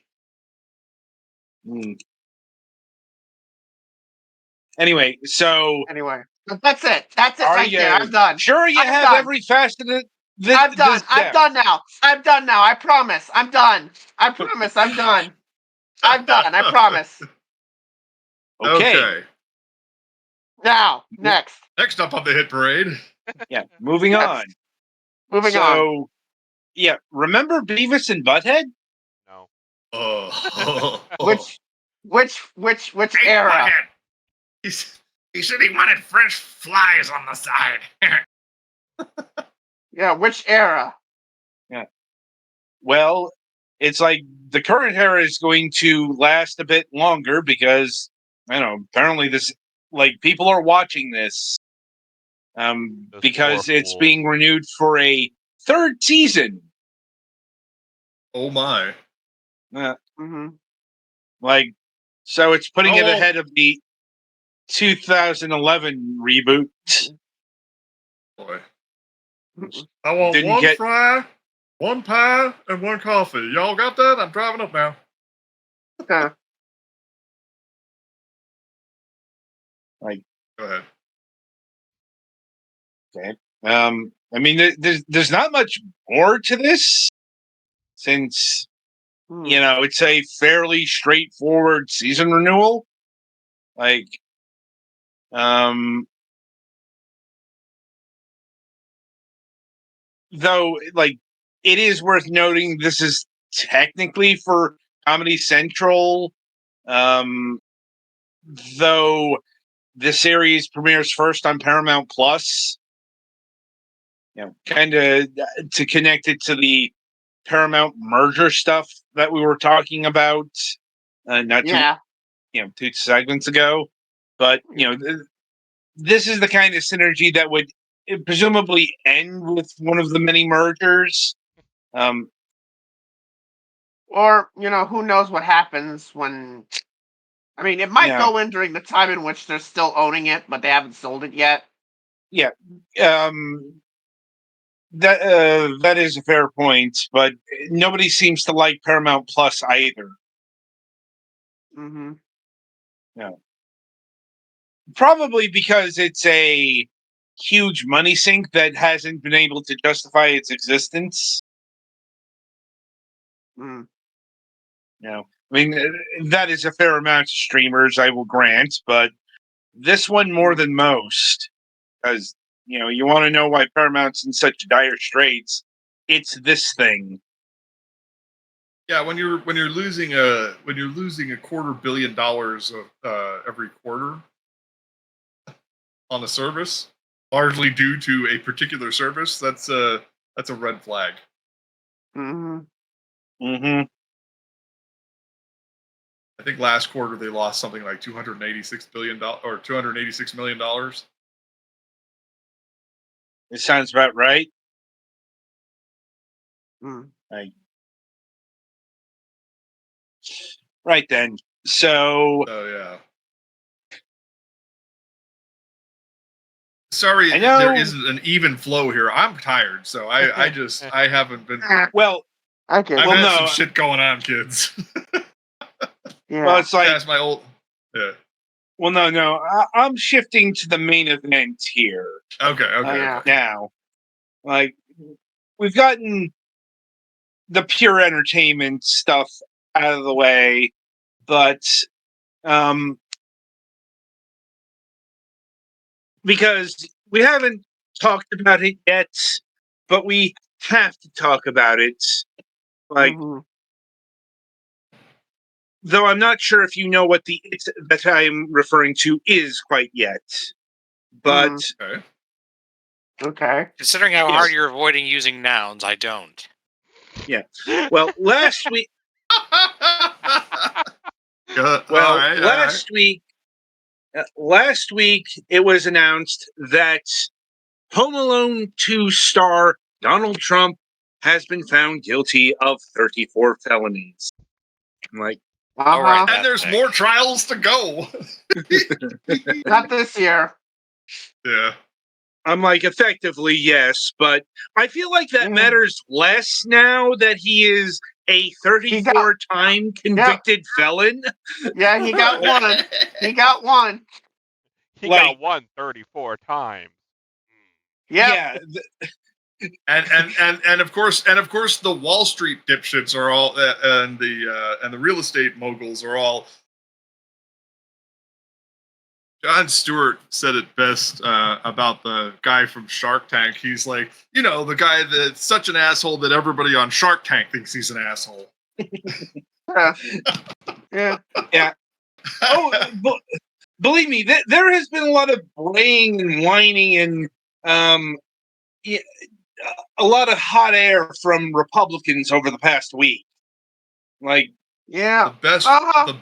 Anyway, so Anyway, but that's it. That's it are right there. you I'm done. sure you I'm have done. every facet of I'm done. this I'm down? done now. I'm done now. I promise. I'm done. I promise. I'm done. I'm done. I promise. Okay. Now, next. Next up on the hit parade. Yeah, moving Yes. on. Moving on. So, yeah, remember Beavis and Butthead? No. Oh. Which Hey, era? Butthead. He said he wanted French flies on the side. Yeah, which era? Well, it's like the current era is going to last a bit longer because, I don't know, apparently this, like, people are watching this Those because poor it's fools. being renewed for a third season. Oh my. Mm-hmm. Like, so it's putting it Oh. ahead of the 2011 reboot. Boy. Mm-mm. I want Didn't one get- fry, one pie, and one coffee. Y'all got that? I'm driving up now. Okay. Like, Go ahead. okay. I mean, there's not much more to this since, you know, it's a fairly straightforward season renewal. Like, though, like, it is worth noting this is technically for Comedy Central, though the series premieres first on Paramount Plus. You know, kind of to connect it to the Paramount merger stuff that we were talking about, not Yeah. too, 2 segments ago. But this is the kind of synergy that would presumably end with one of the many mergers. Or, who knows what happens when. I mean, it might go in during the time in which they're still owning it, but they haven't sold it yet. Yeah. That is a fair point, but nobody seems to like Paramount Plus either. Mm-hmm. No. Probably because it's a huge money sink that hasn't been able to justify its existence. Mm. I mean, that is a fair amount of streamers, I will grant, but this one more than most, because you want to know why Paramount's in such dire straits. It's this thing. Yeah, when you're losing $250 million of every quarter on a service, largely due to a particular service, that's a red flag. Mm-hmm. Mm-hmm. I think last quarter they lost something like $286 billion or $286 million. It sounds about right. Mm. Right then. So Yeah. Sorry, I know there isn't an even flow here. I'm tired, so I haven't been. Well, Okay. I've well, had no. some shit going on, kids. Yeah. Well, it's like That's my old. Yeah. Well, no. I'm shifting to the main event here. Okay. Yeah. Now, like, we've gotten the pure entertainment stuff out of the way, but because we haven't talked about it yet, but we have to talk about it. Like, Mm-hmm. though I'm not sure if you know what the it that I'm referring to is quite yet. But Okay. Considering how Yes. hard you're avoiding using nouns, I don't. well, last week, last week it was announced that Home Alone 2 star Donald Trump has been found guilty of 34 felonies. I'm like, All right, and there's more trials to go. Not this year. Yeah. I'm like, effectively, yes, but I feel like that matters less now that he is a 34-time convicted felon. Yeah, he got one. He got one. He got one 34 times. Yep. Yeah. And of course the Wall Street dipshits are all and the real estate moguls are all. Jon Stewart said it best about the guy from Shark Tank. He's like, the guy that's such an asshole that everybody on Shark Tank thinks he's an asshole. Yeah. Oh, believe me, there has been a lot of braying and whining and a lot of hot air from Republicans over the past week. Like, yeah, the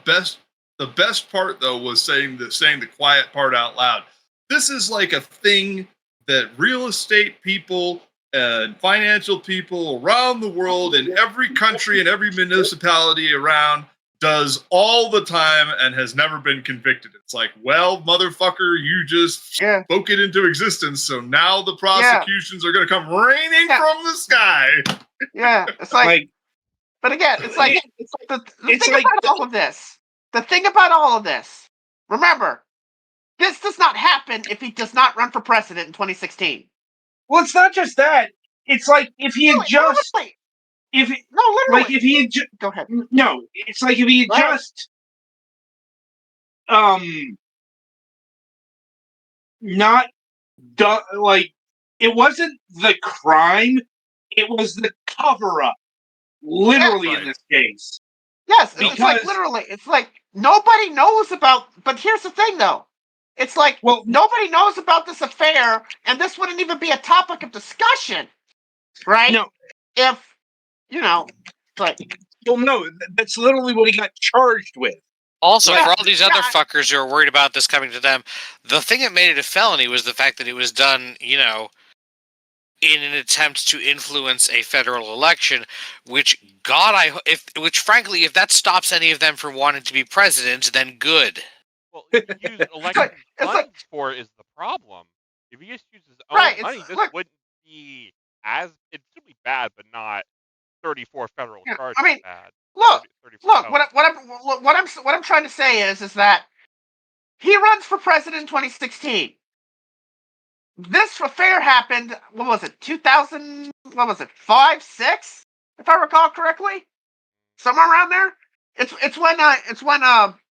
best part though was saying the quiet part out loud. This is like a thing that real estate people and financial people around the world in every country and every municipality around does all the time and has never been convicted. It's like, well, motherfucker, you just spoke it into existence, so now the prosecutions are going to come raining from the sky. Yeah, it's like but again, it's like the thing about all of this. The thing about all of this, remember, this does not happen if he does not run for president in 2016. Well, it's not just that. It's like if he had go ahead. No, it's like if he had just not done, like, it wasn't the crime, it was the cover-up. Literally in this case. Yes, it's like literally. It's like nobody knows about. But here's the thing, though. It's like nobody knows about this affair, and this wouldn't even be a topic of discussion, right? No, if like. Well, no, that's literally what he got charged with. Also, for all these other fuckers who are worried about this coming to them, the thing that made it a felony was the fact that it was done, in an attempt to influence a federal election, which frankly, if that stops any of them from wanting to be president, then good. Well, if he used election funds for it is the problem. If he just uses his own money, this wouldn't be it'd still be bad, but not 34 federal charges. I mean, bad. Look. What I'm trying to say is that he runs for president in 2016. This affair happened. What was it? 2000? What was it? 5, 6? If I recall correctly, somewhere around there. It's when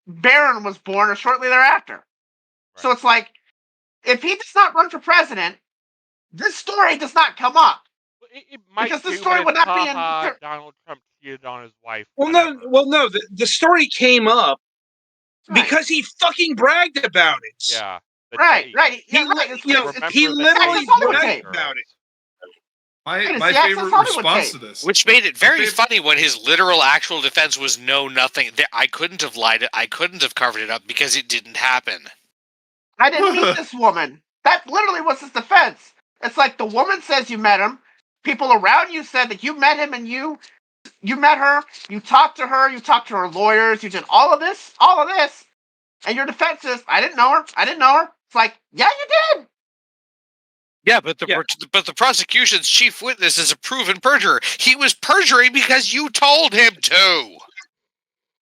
Barron was born, or shortly thereafter. Right. So it's like, if he does not run for president, this story does not come up. It might, because this story would not be in. Donald Trump cheated on his wife. Well, no. The story came up because he fucking bragged about it. Yeah. Right. He literally bragged about it. My favorite response to this, which made it very funny when his literal actual defense was no, nothing. I couldn't have lied. I couldn't have covered it up because it didn't happen. I didn't meet this woman. That literally was his defense. It's like the woman says you met him. People around you said that you met him, and you met her. You talked to her. You talked to her lawyers. You did all of this, and your defense is, I didn't know her. It's like, yeah, you did. Yeah, but the prosecution's chief witness is a proven perjurer. He was perjuring because you told him to.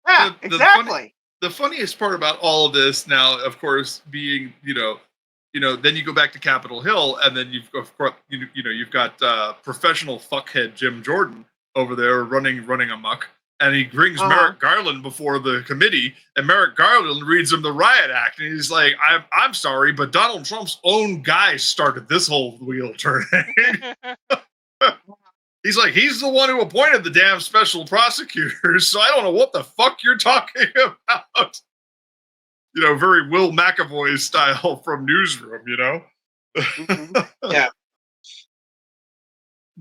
Yeah, exactly. The funniest part about all of this now, of course, being then you go back to Capitol Hill, and then you've got professional fuckhead Jim Jordan over there running amok, and he brings Merrick Garland before the committee, and Merrick Garland reads him the riot act, and he's like, I'm sorry, but Donald Trump's own guy started this whole wheel turning. He's like, he's the one who appointed the damn special prosecutors, so I don't know what the fuck you're talking about. very Will McAvoy style from Newsroom, Yeah.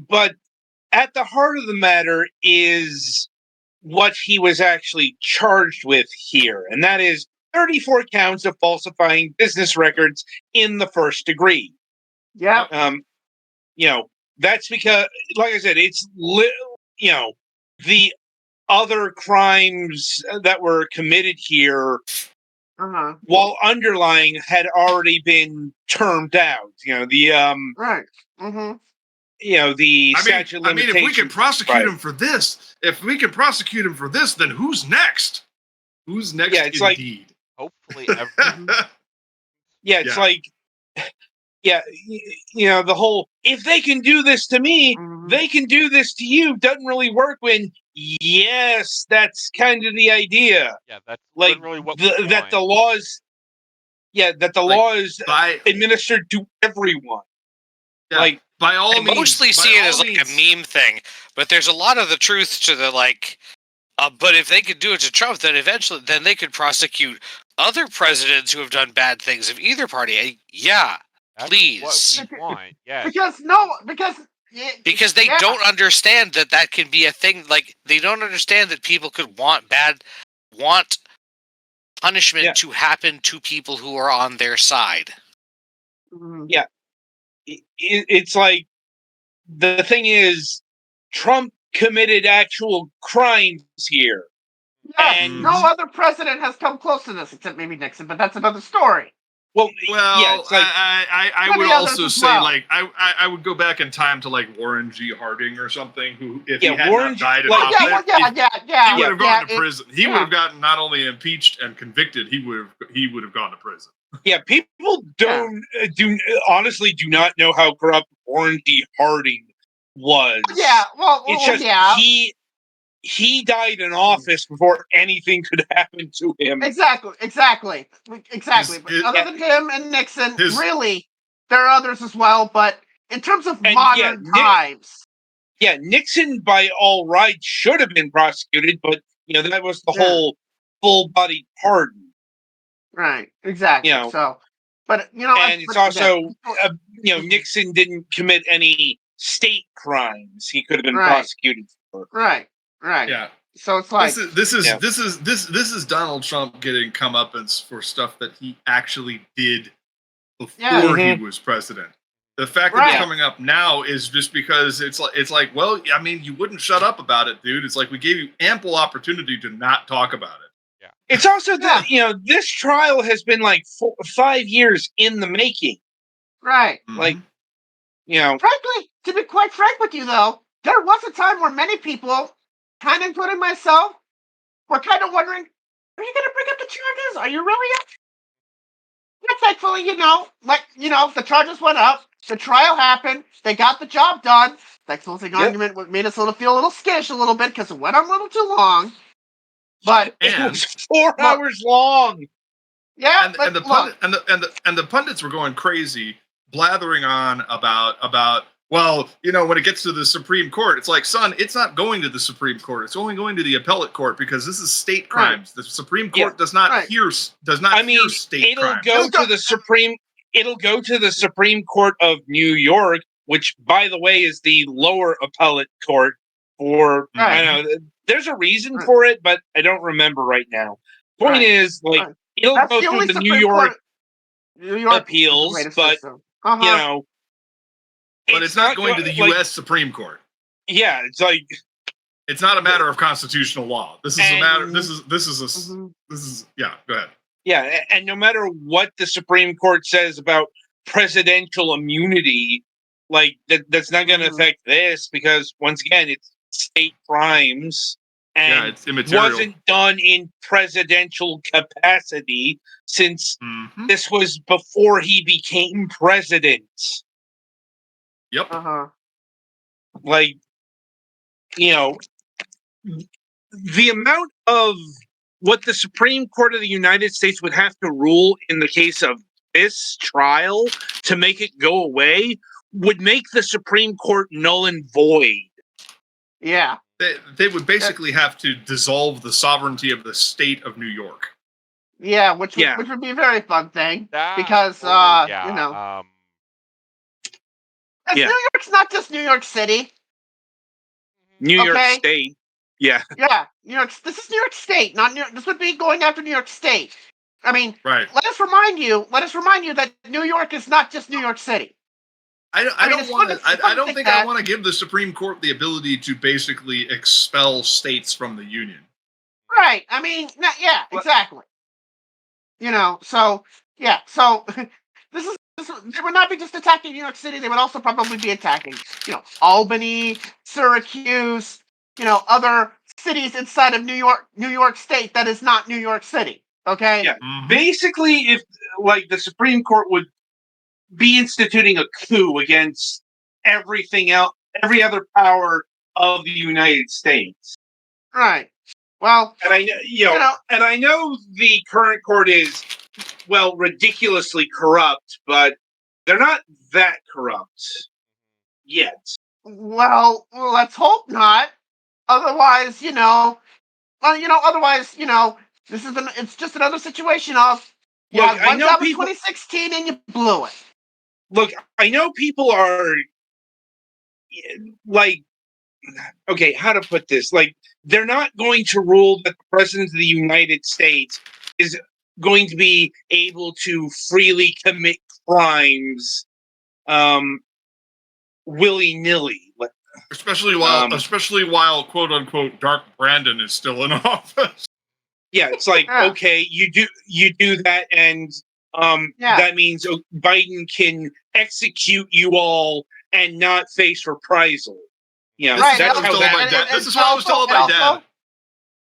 But at the heart of the matter is what he was actually charged with here, and that is 34 counts of falsifying business records in the first degree. Yeah. That's because, like I said, it's the other crimes that were committed here, while underlying, had already been termed out. The right. Mm-hmm. The statute of limitations. If we can prosecute him for this, then who's next? Who's next? Yeah, it's indeed. Hopefully, everyone. It's like, the whole, if they can do this to me, they can do this to you, doesn't really work when, yes, that's kind of the idea. Yeah, that's like literally what that the laws, laws administered to everyone. Yeah, by all means. Mostly see it as like a meme thing, but there's a lot of the truth to the but if they could do it to Trump, then eventually, they could prosecute other presidents who have done bad things of either party. Yeah, that's please. What we want. Yeah. Because they don't understand that can be a thing. Like, they don't understand that people could want punishment to happen to people who are on their side. Yeah. It's like, the thing is, Trump committed actual crimes here. Yes, and no other president has come close to this, except maybe Nixon, but that's another story. Well, it's like, I would also say, I would go back in time to, Warren G. Harding or something, who, if he had not died in office, he would have gone to prison. He would have gotten not only impeached and convicted, he would have gone to prison. Yeah, people honestly do not know how corrupt Warren G. Harding was. Yeah, it's just he died in office before anything could happen to him. Exactly. But other than him and Nixon, really, there are others as well. But in terms of modern times, Nixon by all rights should have been prosecuted, but that was the whole full-body pardon. Right. Exactly. But and it's also Nixon didn't commit any state crimes he could have been prosecuted for. Right. Yeah. So it's like this is Donald Trump getting comeuppance for stuff that he actually did before he was president. The fact that it's coming up now is just because it's like, well, I mean, you wouldn't shut up about it, dude. It's like, we gave you ample opportunity to not talk about it. Yeah. It's also that this trial has been 5 years in the making. Right. Mm-hmm. Frankly, to be quite frank with you, though, there was a time where many people, kind of including myself, were kind of wondering, are you going to bring up the charges? Are you really? But thankfully, the charges went up, the trial happened, they got the job done. The closing argument made us feel a little skittish a little bit because it went on a little too long. But it was 4 hours long. Yeah, and the pundits were going crazy, blathering on about. Well, when it gets to the Supreme Court, it's like, son, it's not going to the Supreme Court. It's only going to the appellate court because this is state crimes. Right. The Supreme Court does not hear state crimes. It'll go to the Supreme Court of New York, which, by the way, is the lower appellate court for. I don't know. There's a reason for it, but I don't remember right now. Point is, it'll go through the New York appeals, but But it's not going to the U.S. Supreme Court. Yeah, it's like, it's not a matter of constitutional law. This is a matter. This is. Yeah, go ahead. Yeah, and no matter what the Supreme Court says about presidential immunity, that's not going to affect this, because once again, it's state crimes and it's immaterial. Wasn't done in presidential capacity since this was before he became president. Yep. The amount of what the Supreme Court of the United States would have to rule in the case of this trial to make it go away would make the Supreme Court null and void. Yeah. They would basically have to dissolve the sovereignty of the state of New York. Yeah, which would be a very fun thing because you know, New York's not just New York City. New York State. Yeah. Yeah, this is New York State, not New York. This would be going after New York State. I mean, let us remind you that New York is not just New York City. I don't think I want to give the Supreme Court the ability to basically expel states from the Union. Right. I mean, yeah, exactly. So this they would not be just attacking New York City. They would also probably be attacking, Albany, Syracuse, other cities inside of New York State that is not New York City. Okay. Yeah. Basically, if the Supreme Court would be instituting a coup against everything else, every other power of the United States. Right. Well, and I know the current court is ridiculously corrupt, but they're not that corrupt yet. Well, let's hope not. Otherwise, it's just another situation of I know in 2016 and you blew it. Look, I know people are okay, how to put this? They're not going to rule that the President of the United States is going to be able to freely commit crimes willy-nilly. Especially while quote unquote Dark Brandon is still in office. Yeah, it's okay, you do that, and that means Biden can execute you all and not face reprisal. That's how this is what I was told by Dad.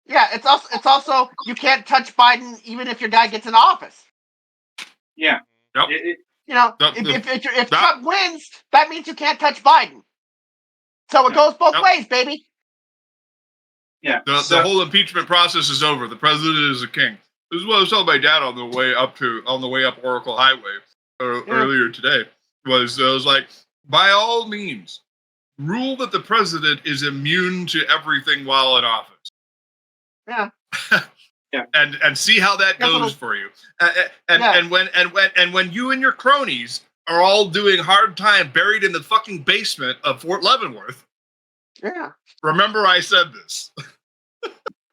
Yeah, it's also you can't touch Biden even if your dad gets in office. Yeah. Yep. If Trump wins, that means you can't touch Biden. So it goes both ways, baby. Yeah. The whole impeachment process is over. The president is a king. This is what I was told by Dad on the way up Oracle Highway earlier today. Was by all means, rule that the president is immune to everything while in office. Yeah. Yeah. And see how that goes for you. And when you and your cronies are all doing hard time buried in the fucking basement of Fort Leavenworth. Yeah. Remember I said this.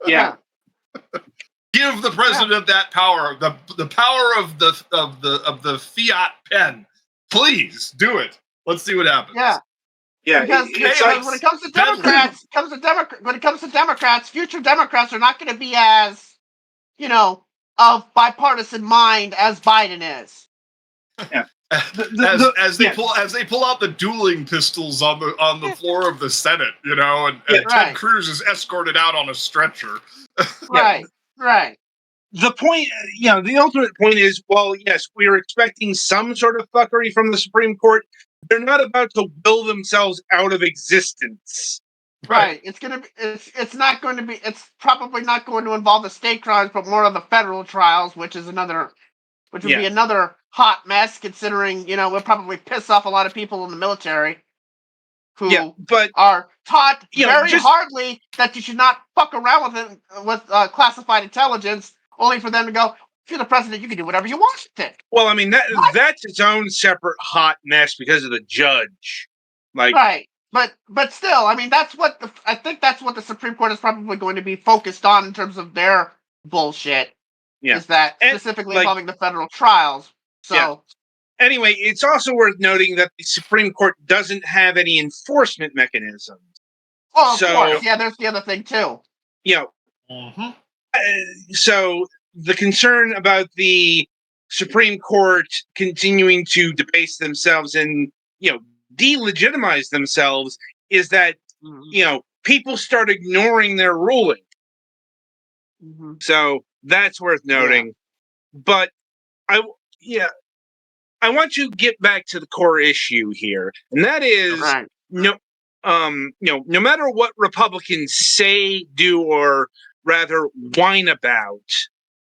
Yeah. Give the president that power, the power of the fiat pen. Please do it. Let's see what happens. Yeah. Yeah. Because when it comes to Democrats, future Democrats are not going to be as, of bipartisan mind as Biden is. Yeah. As they pull out the dueling pistols on the floor of the Senate, and Ted Cruz is escorted out on a stretcher. Right. The point, the ultimate point is, yes, we are expecting some sort of fuckery from the Supreme Court. They're not about to will themselves out of existence. Right. It's probably not going to involve the state trials, but more of the federal trials, which would be another hot mess, considering, we'll probably piss off a lot of people in the military who are taught very hardly that you should not fuck around with classified intelligence, only for them to go, if you're the president, you can do whatever you want with it. Well, I mean, that's its own separate hot mess because of the judge. Right. But still, I mean, I think that's what the Supreme Court is probably going to be focused on in terms of their bullshit. Yeah. Is that specifically involving the federal trials. So. Yeah. Anyway, it's also worth noting that the Supreme Court doesn't have any enforcement mechanisms. Oh, of course. Yeah, there's the other thing, too. So the concern about the Supreme Court continuing to debase themselves and, delegitimize themselves is that, people start ignoring their ruling. Mm-hmm. So that's worth noting. Yeah. But I want to get back to the core issue here, and that is no matter what Republicans say, do, or rather whine about,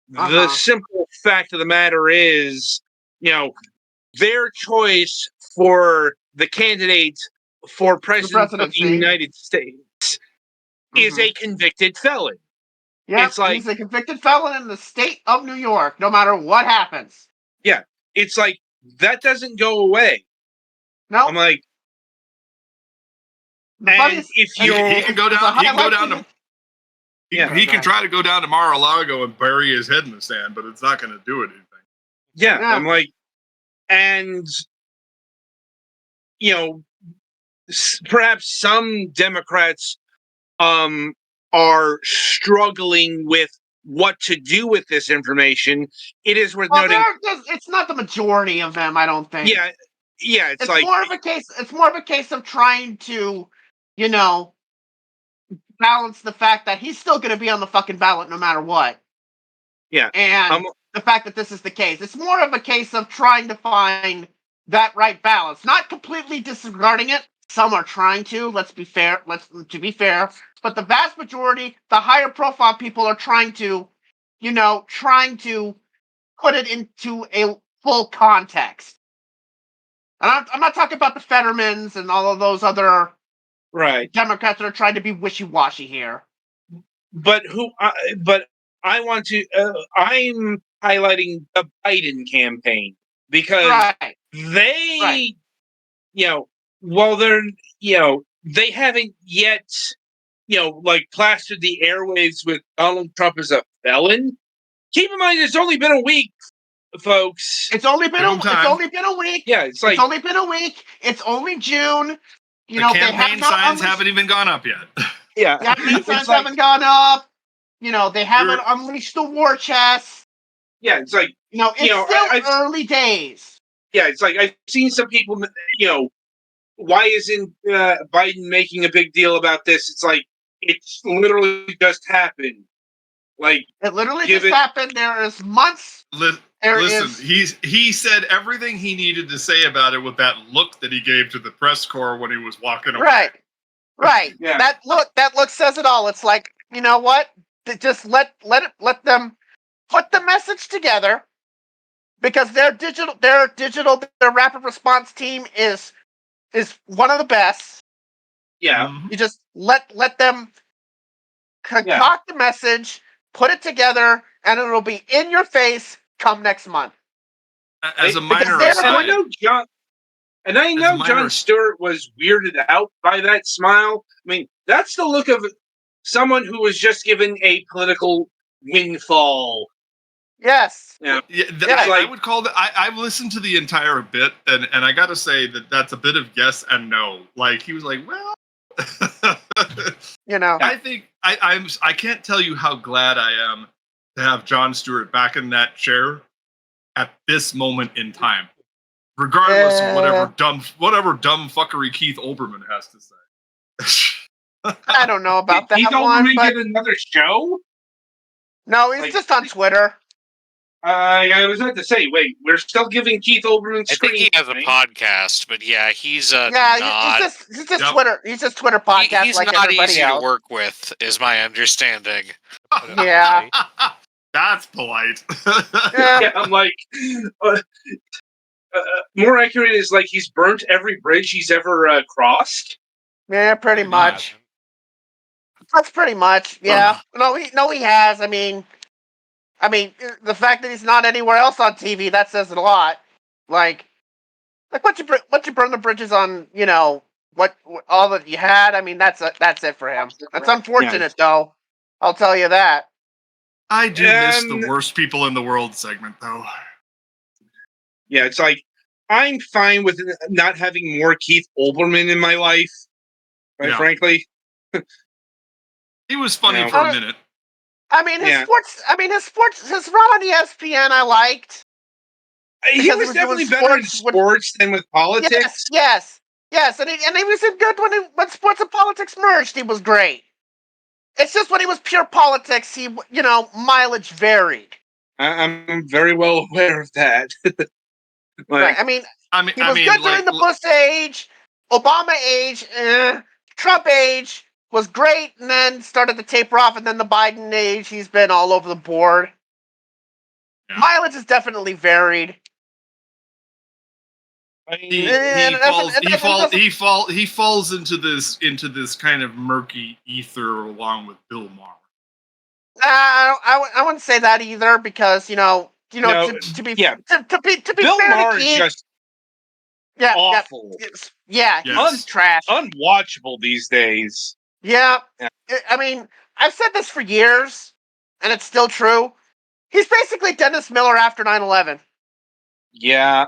the simple fact of the matter is, their choice for the candidate for president of the United States is a convicted felon. Yeah, It's like, he's a convicted felon in the state of New York, no matter what happens. it's like, that doesn't go away. No, I'm like, the and funniest- if He, you're, he can go there's down. a He can go highlight down to to. Yeah. He can try to go down to Mar-a-Lago and bury his head in the sand, but it's not going to do anything. yeah, Yeah. I'm like, and, you know, perhaps some Democrats are struggling with what to do with this information. It is worth Well, noting. it's not the majority of them, I don't think. Yeah, it's It's like, more of a case. It's more of a case of trying to, you know, balance the fact that he's still going to be on the fucking ballot no matter what. Yeah. And the fact that this is the case. It's more of a case of trying to find that right balance, not completely disregarding it. Some are trying to. Let's be fair. To be fair, but the vast majority, the higher profile people, are trying to, trying to put it into a full context. And I'm not talking about the Fettermans and all of those other right. Democrats that are trying to be wishy-washy here. But I want to. I'm highlighting the Biden campaign because Right. they, Right. while they're, they haven't yet, like plastered the airwaves with Donald Trump as a felon. Keep in mind, it's only been a week, folks. It's only been a week. Yeah, it's like, It's only been a week. It's only June. The campaign signs haven't even gone up yet. yeah, The campaign signs like, haven't gone up. They haven't unleashed the war chest. yeah, it's like, It's still early days. Yeah, it's like I've seen some people, why isn't Biden making a big deal about this? It's like, it's literally just happened. Like, it literally just happened. There is months. Listen, he said everything he needed to say about it with that look that he gave to the press corps when he was walking away. Right. Yeah. That look says it all. It's like, you know what? Just let them put the message together, because their rapid response team is one of the best. Yeah. Mhm. You just let them concoct the message, put it together, and it'll be in your face come next month. As a Because minor they're aside, I know Jon Stewart was weirded out by that smile. I mean, that's the look of someone who was just given a political windfall. Yes. Yeah. I would call that. I've listened to the entire bit, and I got to say that that's a bit of yes and no. Like, he was like, well, I think I can't tell you how glad I am to have Jon Stewart back in that chair at this moment in time, regardless of whatever dumb fuckery Keith Olbermann has to say. I don't know about that Keith one, Olbermann but get another show? no, he's just on Twitter. I was about to say, wait, we're still giving Keith Olbermann screen. I think he has a podcast, but yeah, he's He's just Twitter. He's just Twitter podcast. He's like not everybody easy else. to work with, is my understanding. Yeah. That's polite. Yeah. I'm like, more accurate is like he's burnt every bridge he's ever crossed. Yeah, pretty much. That's pretty much. Yeah. No, he has. I mean, the fact that he's not anywhere else on TV, that says it a lot. Like once you burn the bridges on, what all that you had. I mean, that's it for him. That's unfortunate, though. I'll tell you that. I do miss the worst people in the world segment, though. Yeah, it's like, I'm fine with not having more Keith Olbermann in my life, quite frankly. He was funny for a minute. I mean, his run on ESPN, I liked. He was definitely better in sports than with politics. Yes, and he was good when sports and politics merged. He was great. It's just when he was pure politics, mileage varied. I'm very well aware of that. Right. I mean, he was good during the Bush age, Obama age, Trump age was great, and then started to taper off, and then the Biden age, he's been all over the board. Yeah. Mileage is definitely varied. He falls into this kind of murky ether along with Bill Maher. I wouldn't say that either because No, to be yeah. to be Bill fair Maher to is Keith, just yeah, awful. yeah, Yes. he's trash. Unwatchable these days. Yeah. Yeah. I mean, I've said this for years, and it's still true. He's basically Dennis Miller after 9/11. Yeah.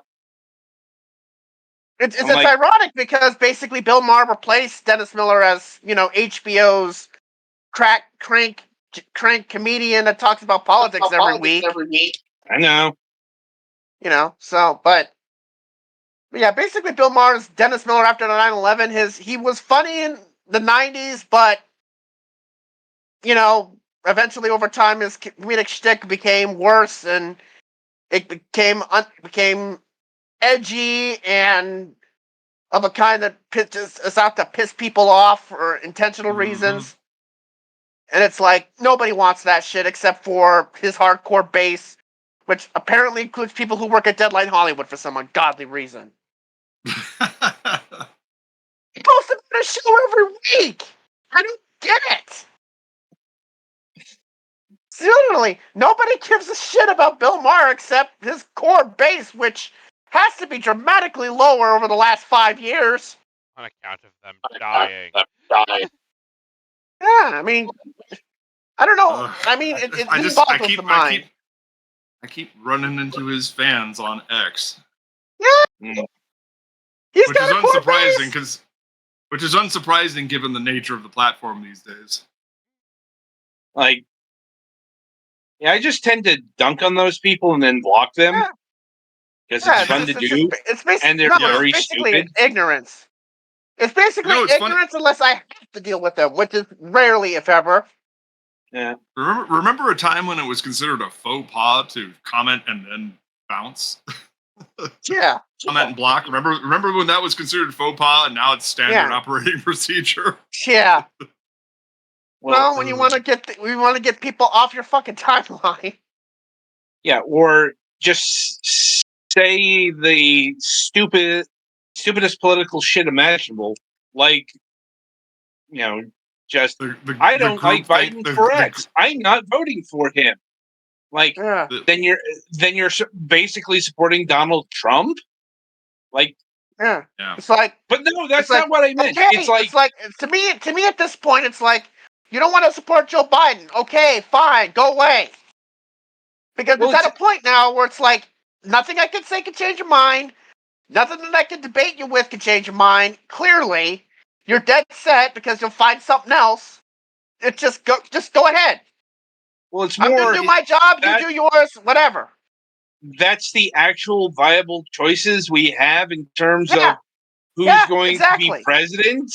It's I'm like- ironic because basically Bill Maher replaced Dennis Miller as HBO's crank comedian that talks about politics every week. I know. But yeah, basically Bill Maher is Dennis Miller after 9/11. He was funny in the 90s, but eventually over time his comedic shtick became worse and it became edgy and of a kind that is out to piss people off for intentional reasons. And it's like, nobody wants that shit except for his hardcore base, which apparently includes people who work at Deadline Hollywood for some ungodly reason. He posts about a show every week! I don't get it! Literally, nobody gives a shit about Bill Maher except his core base, which has to be dramatically lower over the last 5 years. On account of them dying. Yeah, I mean, I don't know. I mean, it boggles the mind. I keep running into his fans on X. Yeah, he's which got is a core unsurprising base. Which is unsurprising given the nature of the platform these days. Like, yeah, I just tend to dunk on those people and then block them because it's fun to do, and they're very basically stupid. Ignorance. It's basically it's ignorance unless I have to deal with them, which is rarely, if ever. Yeah. Remember a time when it was considered a faux pas to comment and then bounce? Yeah. Comment and block. Remember when that was considered faux pas and now it's standard operating procedure? Yeah. Well, when you want to get people off your fucking timeline. Yeah, or just say the stupidest political shit imaginable, like just I don't like Biden for X. I'm not voting for him. Like then you're basically supporting Donald Trump. Like it's like, but no, that's not what I meant. Okay, it's like to me at this point, it's like you don't want to support Joe Biden. Okay, fine, go away. Because it's at a point now where it's like nothing I can say can change your mind. Nothing that I can debate you with can change your mind. Clearly, you're dead set because you'll find something else. It just go ahead. Well, it's more. I'm gonna do my job. You do yours. Whatever. That's the actual viable choices we have in terms of who's going to be president.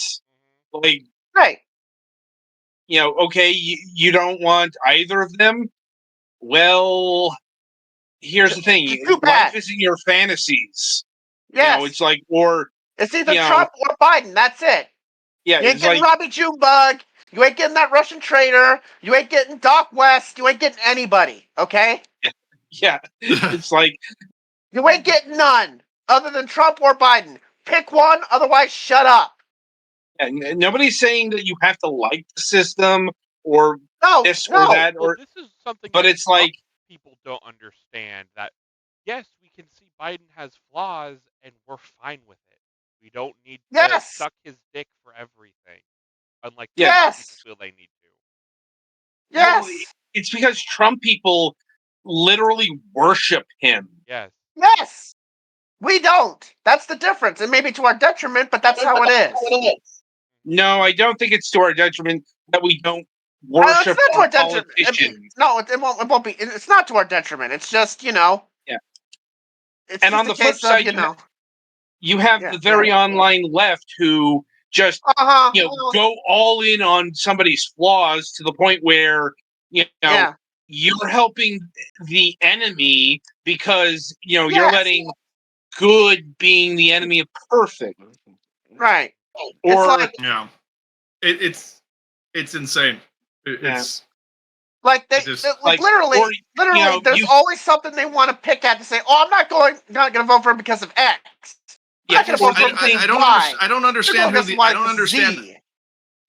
Like, right. Okay, you don't want either of them. Well, here's the thing: life is in your fantasies. Yes. It's like, or it's either Trump or Biden. That's it. Yeah, you ain't getting Robbie Junebug. You ain't getting that Russian traitor. You ain't getting Doc West. You ain't getting anybody. Okay. Yeah, it's like you ain't getting none other than Trump or Biden. Pick one, otherwise shut up. And nobody's saying that you have to like the system or this or that, or this is something. But it's like people don't understand that. Yes, we can see Biden has flaws, and we're fine with it. We don't need to suck his dick for everything, unlike people feel they need to. Yes, well, it's because Trump people literally worship him. Yes, we don't. That's the difference, and maybe to our detriment, but that's how it is. No, I don't think it's to our detriment that we don't worship our politicians. It won't be. It's not to our detriment. It's just Yeah. It's and on the flip side, you have the very online left who just go all in on somebody's flaws to the point where you're helping the enemy because you're letting good being the enemy of perfect. Right. Or it's insane. It's like literally, there's always something they want to pick at to say, "Oh, I'm not going to vote for him because of X." I don't understand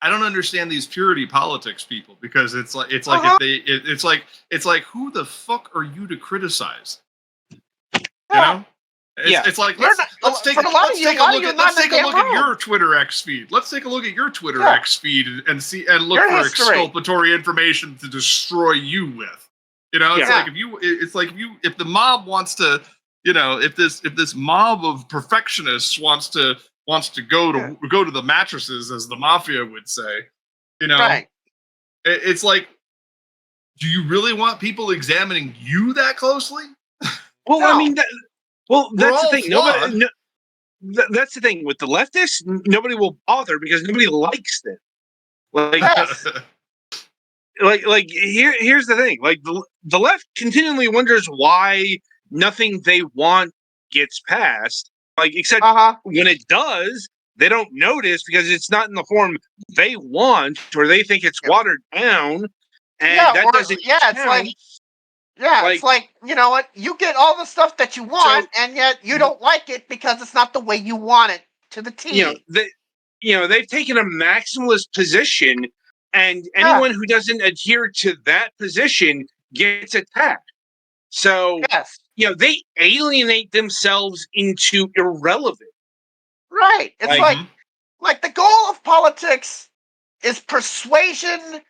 I don't understand these purity politics people, because it's like if they it's like who the fuck are you to criticize? You know? It's like let's take a look at your Twitter X feed. Let's take a look at your Twitter X feed and see and look for exculpatory information to destroy you with. You know, it's like if the mob wants to, you know, if this mob of perfectionists wants to go to the mattresses, as the mafia would say, you know, it's like, do you really want people examining you that closely? Well, I mean, that's the thing. That's the thing with the leftists. Nobody will bother because nobody likes them. Like here's the thing. Like the left continually wonders why nothing they want gets passed. Like except when it does, they don't notice because it's not in the form they want, or they think it's watered down, and that doesn't count. It's like, you know what? You get all the stuff that you want, and yet you don't like it because it's not the way you want it to the T. They've taken a maximalist position, and anyone who doesn't adhere to that position gets attacked. So, they alienate themselves into irrelevant. Right. It's like the goal of politics is persuasion.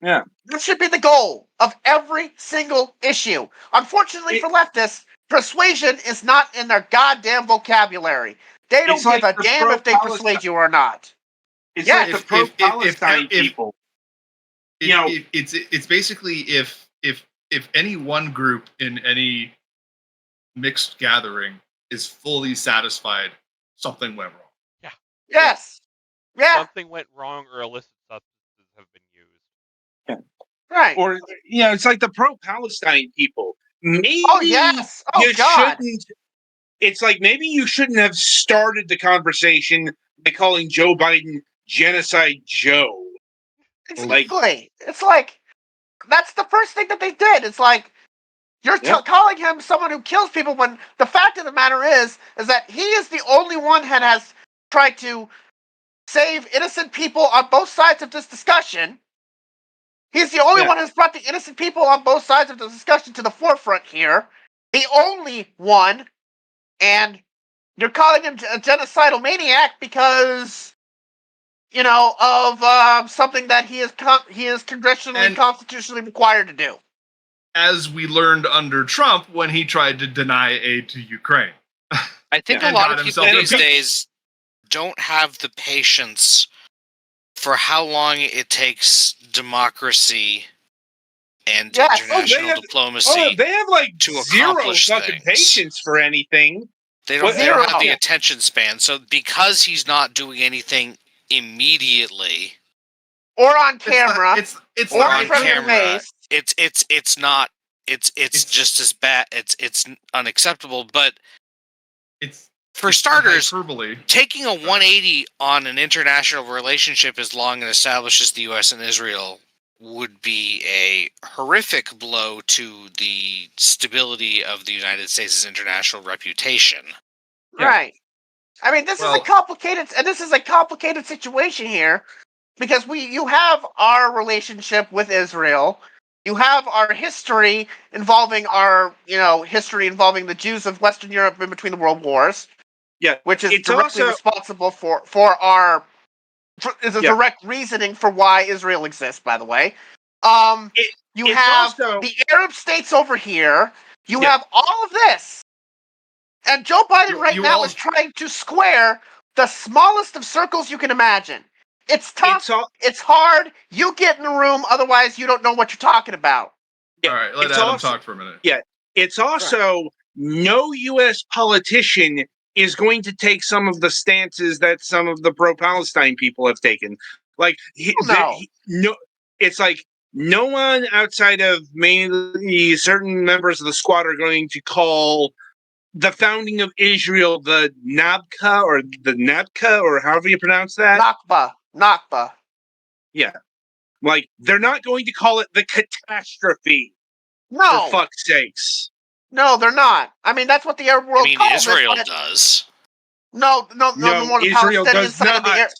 Yeah. This should be the goal of every single issue. Unfortunately for leftists, persuasion is not in their goddamn vocabulary. They don't give a damn if they persuade you or not. It's like the pro-Palestine people. It's basically if any one group in any mixed gathering is fully satisfied, something went wrong. Yeah. Yes. Yeah. Something went wrong, or illicit substances have been used. Yeah. Right. Or it's like the pro-Palestine people. Maybe you shouldn't. It's like maybe you shouldn't have started the conversation by calling Joe Biden Genocide Joe. Exactly. It's like that's the first thing that they did. It's like you're calling him someone who kills people, when the fact of the matter is that he is the only one that has tried to save innocent people on both sides of this discussion. He's the only one who's brought the innocent people on both sides of the discussion to the forefront here. The only one. And you're calling him a genocidal maniac because, of something that he is congressionally and constitutionally required to do. As we learned under Trump when he tried to deny aid to Ukraine. I think a lot of people these days don't have the patience for how long it takes democracy and international diplomacy. They have like to zero accomplish fucking patience for anything. They don't have the attention span. So because he's not doing anything immediately, or on camera, it's or on camera, it's not. It's just as bad. It's unacceptable. But for starters, taking a 180 on an international relationship as long and established as the U.S. and Israel would be a horrific blow to the stability of the United States' international reputation. Right. I mean, this is a complicated situation here, because you have our relationship with Israel. You have our history involving the Jews of Western Europe in between the world wars. Yeah, which is directly responsible for our direct reasoning for why Israel exists, by the way. You have the Arab states over here. You have all of this. And Joe Biden now is trying to square the smallest of circles you can imagine. It's tough. It's hard. You get in the room, otherwise you don't know what you're talking about. Yeah, all right, let Adam talk for a minute. Yeah, it's also no U.S. politician is going to take some of the stances that some of the pro-Palestine people have taken. Like, it's like no one outside of mainly certain members of the squad are going to call the founding of Israel the Nakba or however you pronounce that. Nakba. Yeah. Like, they're not going to call it the catastrophe. No. For fuck's sakes. No, they're not. I mean, that's what the Arab world calls Israel it. does. No, Israel does not.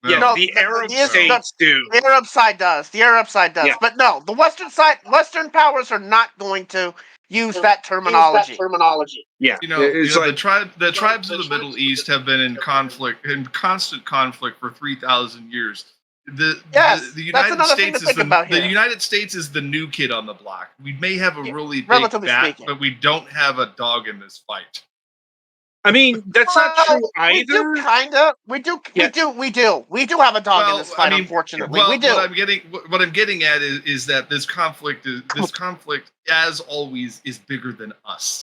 Yeah, No, the Arab the- states do. The Arab side does. The Arab side does. Yeah. But no, the Western powers are not going to use that terminology. Yeah, it's the like tribes of the Middle East have been in constant conflict for 3,000 years. The Yes, the that's United another thing to States is think about the here. United States is the new kid on the block. We may have a really big Relatively bat, speaking. but we don't have a dog in this fight. I mean, that's not true We do either. kinda. We do have a dog in this fight, unfortunately. we do. What I'm getting at is that this conflict, as always, is bigger than us.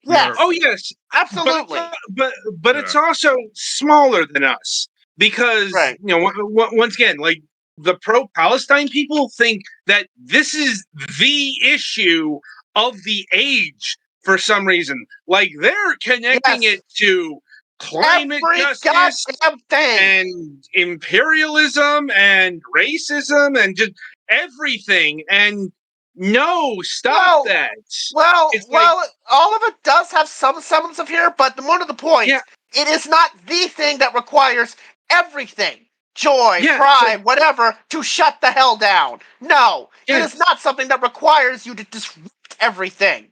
Yes. Oh yes, Absolutely. But it's also smaller than us because Right. once again, like the pro-Palestine people think that this is the issue of the age for some reason. Like they're connecting Yes. it to climate Every justice goddamn thing. and imperialism and racism and just everything. And no, stop that. Well, It's like, all of it does have some semblance of here, but more to the point, Yeah. it is not the thing that requires everything, joy, Yeah, pride, whatever, to shut the hell down. No, Yeah. it is not something that requires you to disrupt everything.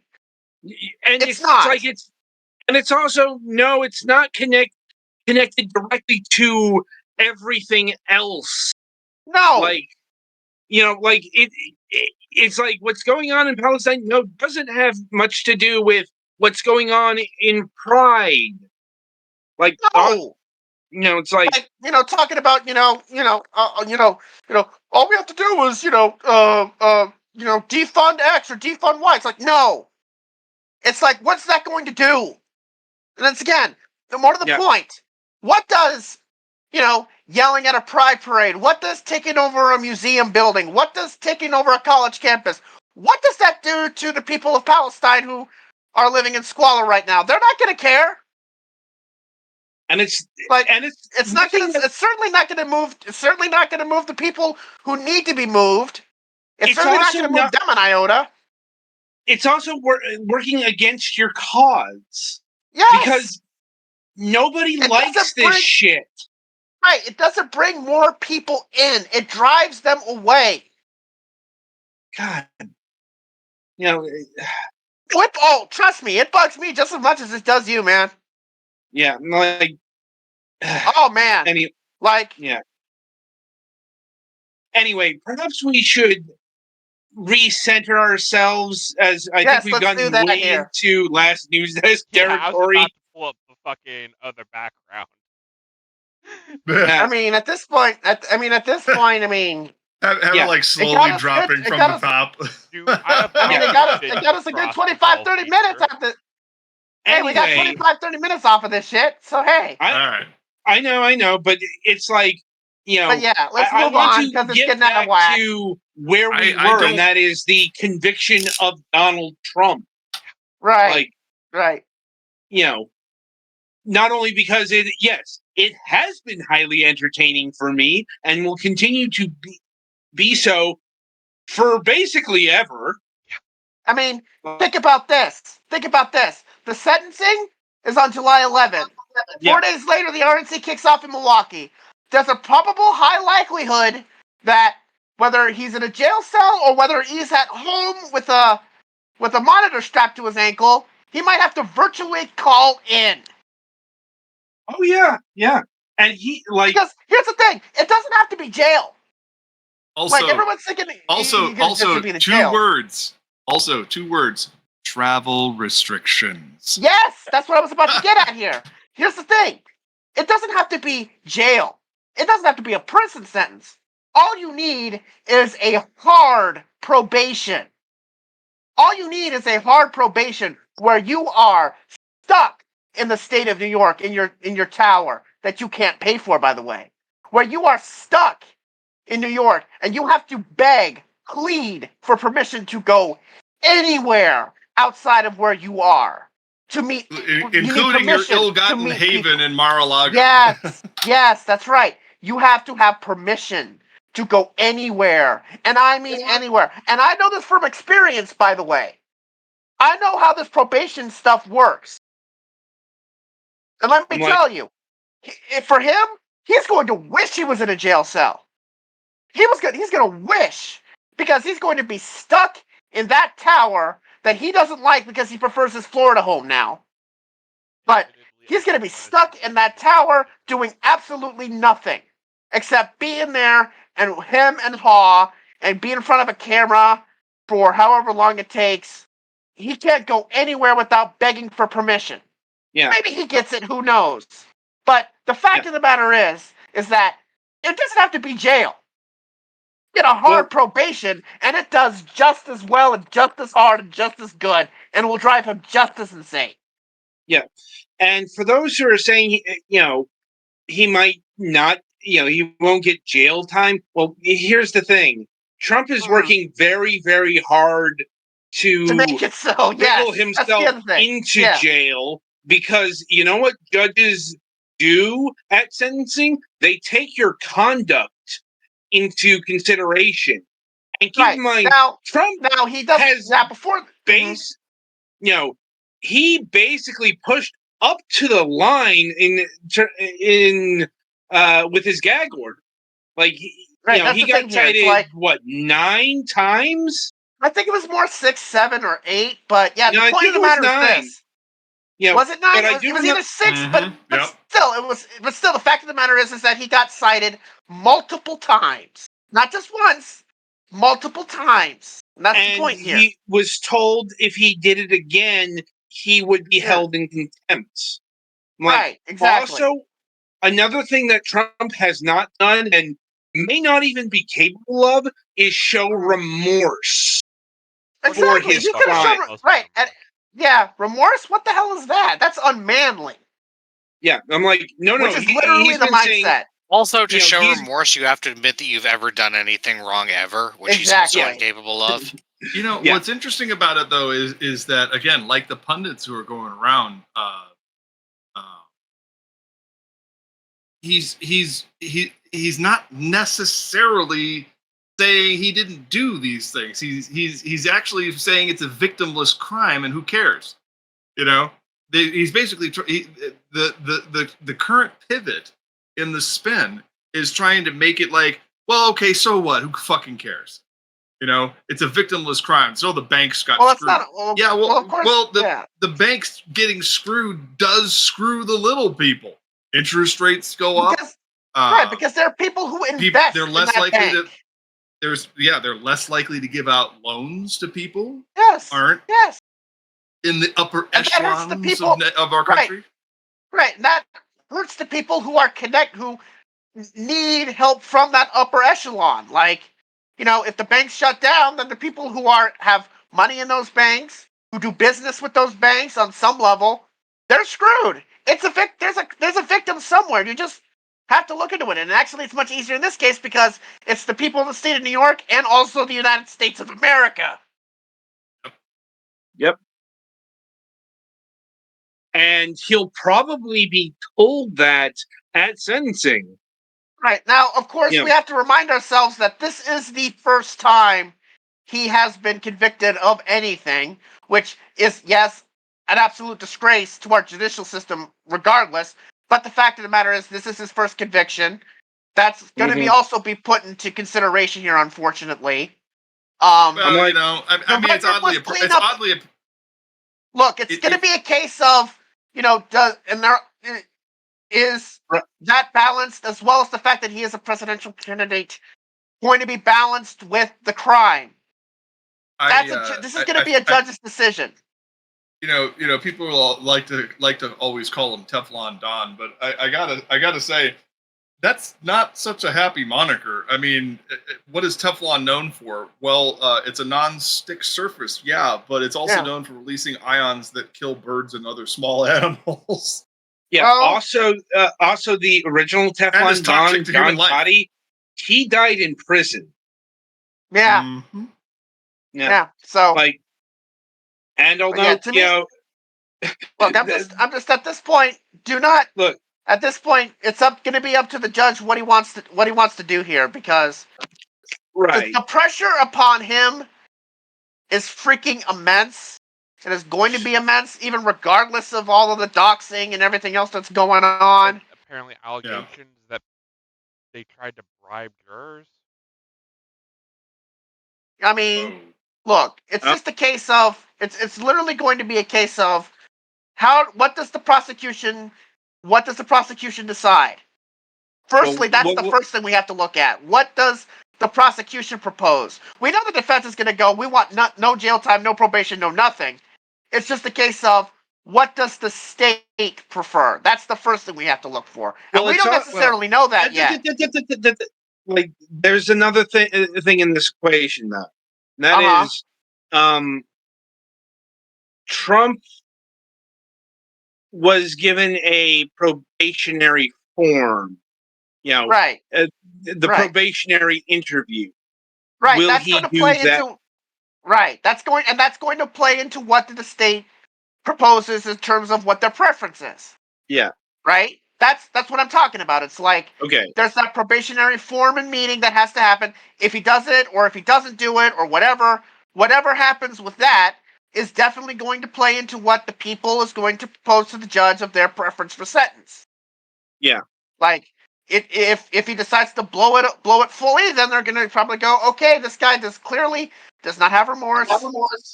and It's not. like and it's also no, it's not connected directly to everything else. No. Like like it's like what's going on in Palestine doesn't have much to do with what's going on in Pride. Like no. It's like Talking about all we have to do is defund X or defund Y. It's like no. It's like what's that going to do? And that's again more to the point. What does yelling at a pride parade? What does taking over a museum building? What does taking over a college campus? What does that do to the people of Palestine who are living in squalor right now? They're not going to care. And it's not going to. It's certainly not going to move. It's certainly not going to move the people who need to be moved. It's certainly not going to move them an iota. It's also working against your cause. Yes. Because nobody likes this shit. Right. It doesn't bring more people in. It drives them away. God. Trust me, it bugs me just as much as it does you, man. Yeah, like. Oh man. Yeah. Anyway, perhaps we should recenter ourselves, as I think we've gotten way into last news desk territory. I was about to pull up the fucking other background. I mean, at this point, having like slowly dropping from the top. Dude, it got us a good 25, 30 minutes after. Hey, we got 25, 30 minutes off of this shit. So hey. All right. I know, but it's like But yeah, let's move on because it's getting out of whack. To where we were, and that is the conviction of Donald Trump. Right. Right. Not only because it has been highly entertaining for me and will continue to be so for basically ever. I mean, think about this. The sentencing is on July 11th. 4 days later, the RNC kicks off in Milwaukee. There's a probable high likelihood that whether he's in a jail cell or whether he's at home with a monitor strapped to his ankle, he might have to virtually call in. Oh yeah. And because here's the thing, it doesn't have to be jail. Also, everyone's thinking. Also, 2 words. Also, 2 words. Travel restrictions. Yes, that's what I was about to get at here. Here's the thing. It doesn't have to be jail. It doesn't have to be a prison sentence. All you need is a hard probation. All you need is a hard probation where you are stuck in the state of New York in your tower that you can't pay for, by the way. Where you are stuck in New York and you have to beg, plead for permission to go anywhere outside of where you are to meet, including your ill-gotten haven in Mar-a-Lago. Yes, that's right. You have to have permission to go anywhere, and I mean anywhere. And I know this from experience, by the way. I know how this probation stuff works. And let me tell you, for him, he's going to wish he was in a jail cell. He's going to wish, because he's going to be stuck in that tower that he doesn't like because he prefers his Florida home now. But he's going to be stuck in that tower doing absolutely nothing except being there and him and Haw and be in front of a camera for however long it takes. He can't go anywhere without begging for permission. Yeah. Maybe he gets it, who knows? But the fact of the matter is that it doesn't have to be jail. Get a hard probation, and it does just as well and just as hard and just as good, and will drive him just as insane. Yeah. And for those who are saying, he might not, he won't get jail time. Well, here's the thing. Trump is working very, very hard to make it so, wriggle himself into jail, because you know what judges do at sentencing? They take your conduct into consideration. And keep in mind, Trump he does has he basically pushed up to the line in with his gag order. Like, he got cited, 9 times? I think it was more 6, 7, or 8, but yeah, the point of the matter is this. Yeah, was it 9? It was either 6, but still, the fact of the matter is that he got cited multiple times. Not just once, multiple times. And that's the point here. He was told if he did it again, he would be held in contempt. Right, exactly. Also, another thing that Trump has not done and may not even be capable of is show remorse for his crime. Remorse? What the hell is that? That's unmanly. Yeah, I'm like, no. Which is literally the mindset. Also, to show remorse, you have to admit that you've ever done anything wrong ever, which he's also incapable of. What's interesting about it, though, is that, again, like the pundits who are going around, he's not necessarily saying he didn't do these things. He's actually saying it's a victimless crime, and who cares? He's basically the current pivot in the spin is trying to make it like, well, okay, so what? Who fucking cares? It's a victimless crime. So the banks got screwed. Of course, the banks getting screwed does screw the little people. Interest rates go up. Because there are people who invest. They're less likely to. They're less likely to give out loans to people. Aren't in the upper echelons of our country. Right, and that hurts the people who who need help from that upper echelon. Like, if the banks shut down, then the people who have money in those banks, who do business with those banks on some level, they're screwed. There's a victim somewhere. You just have to look into it. And actually, it's much easier in this case because it's the people of the state of New York and also the United States of America. Yep. And he'll probably be told that at sentencing. Right. Now, of course, we have to remind ourselves that this is the first time he has been convicted of anything, which is, yes, an absolute disgrace to our judicial system regardless. But the fact of the matter is this is his first conviction. That's going to be put into consideration here, unfortunately. It's oddly. Look, it's going to be a case of, is that balanced, as well as the fact that he is a presidential candidate, going to be balanced with the crime? This is going to be a judge's decision. People will like to always call him Teflon Don, but I gotta say, that's not such a happy moniker. I mean, what is Teflon known for? Well, it's a non-stick surface, but it's also known for releasing ions that kill birds and other small animals. Yeah. Also, the original Teflon Don, John Gotti, he died in prison. Yeah. Mm-hmm. Yeah. So, and although look, I'm just at this point. Do not look. At this point, it's going to be up to the judge what he wants to do here, because the pressure upon him is freaking immense. It is going to be immense, even regardless of all of the doxing and everything else that's going on. And apparently, allegations that they tried to bribe jurors. I mean, look, it's just a case of it's literally going to be a case of what does the prosecution decide? Firstly, that's the first thing we have to look at. What does the prosecution propose? We know the defense is going to go, we want no jail time, no probation, no nothing. It's just a case of what does the state prefer? That's the first thing we have to look for. And we don't necessarily know that yet. Like, there's another thing in this equation, though. And that is, Trump was given a probationary form. Right. The probationary interview. Right. Will that's he going to do play that? into. Right. That's going to play into what the state proposes in terms of what their preference is. Yeah. Right? That's what I'm talking about. It's like, okay, there's that probationary form and meeting that has to happen. If he does it, or if he doesn't do it, or whatever happens with that is definitely going to play into what the people is going to propose to the judge of their preference for sentence. Yeah. Like, if he decides to blow it fully, then they're going to probably go, okay, this guy clearly does not have remorse.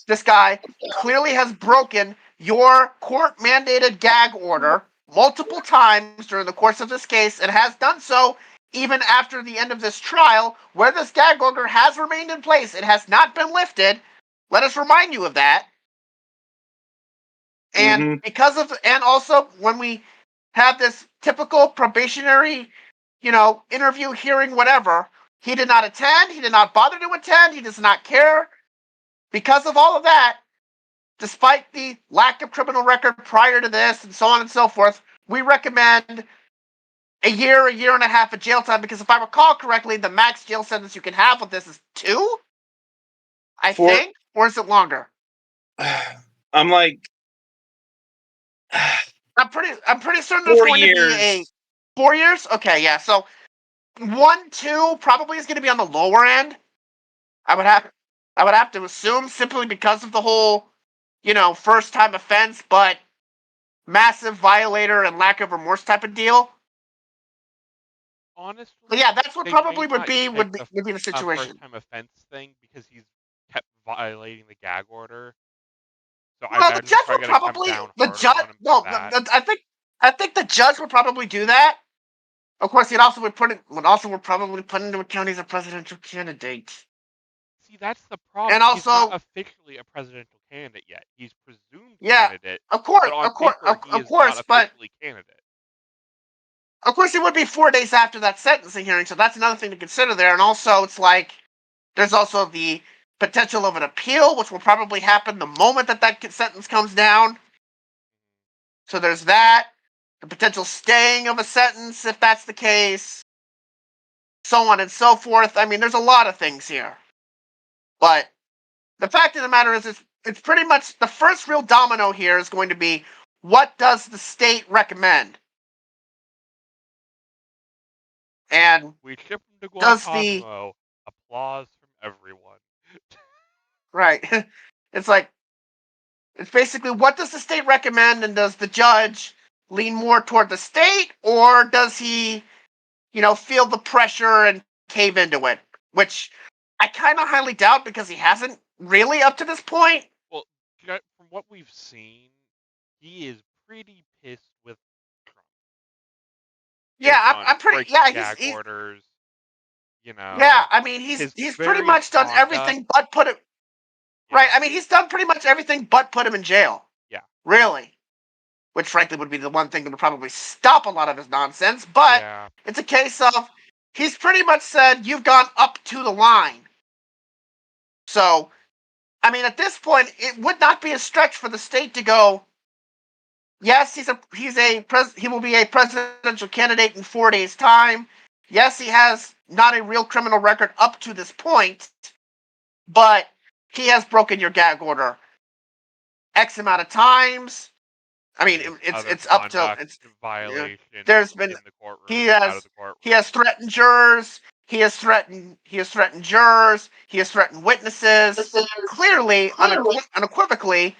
This guy clearly has broken your court-mandated gag order multiple times during the course of this case, and has done so even after the end of this trial, where this gag order has remained in place. It has not been lifted. Let us remind you of that. And and also when we have this typical probationary, interview, hearing, whatever, he did not attend, he did not bother to attend, he does not care. Because of all of that, despite the lack of criminal record prior to this, and so on and so forth, we recommend a year and a half of jail time, because if I recall correctly, the max jail sentence you can have with this is 2? I think? Or is it longer? I'm like... I'm pretty certain there's going to be a 4 years? Okay, yeah, so 1, 2 probably is going to be on the lower end. I would have to assume, simply because of the whole, first time offense, but massive violator and lack of remorse type of deal. Honestly, but yeah, that's what probably would be the situation. First time offense thing, because he's kept violating the gag order. So well, the judge would probably I think the judge would probably do that. Of course, would probably put into account he's a presidential candidate. See, that's the problem. And also, he's not officially a presidential candidate yet. He's presumed candidate. Of course, but on paper, he is not officially candidate. Of course, it would be 4 days after that sentencing hearing, so that's another thing to consider there. And also, it's like, there's also the potential of an appeal, which will probably happen the moment that sentence comes down. So there's that. The potential staying of a sentence, if that's the case. So on and so forth. I mean, there's a lot of things here. But the fact of the matter is, it's pretty much the first real domino here is going to be, what does the state recommend? And we ship him to Guantanamo. Applause from everyone. Right. It's like, it's basically, what does the state recommend, and does the judge lean more toward the state, or does he, feel the pressure and cave into it? Which I kind of highly doubt, because he hasn't really up to this point. Well, from what we've seen, he is pretty pissed with Trump. Yeah, I'm pretty. Yeah, he's orders. Yeah, I mean, he's pretty much done everything but put him. Yeah. Right. I mean, he's done pretty much everything but put him in jail. Yeah. Really. Which, frankly, would be the one thing that would probably stop a lot of his nonsense. But it's a case of, he's pretty much said, you've gone up to the line. So, I mean, at this point, it would not be a stretch for the state to go, yes, he will be a presidential candidate in 4 days' time. Yes, he has not a real criminal record up to this point, but he has broken your gag order X amount of times. I mean, it's up to violation. There's been in the courtroom, he has threatened jurors. He has threatened jurors. He has threatened witnesses. Clearly, unequivocally,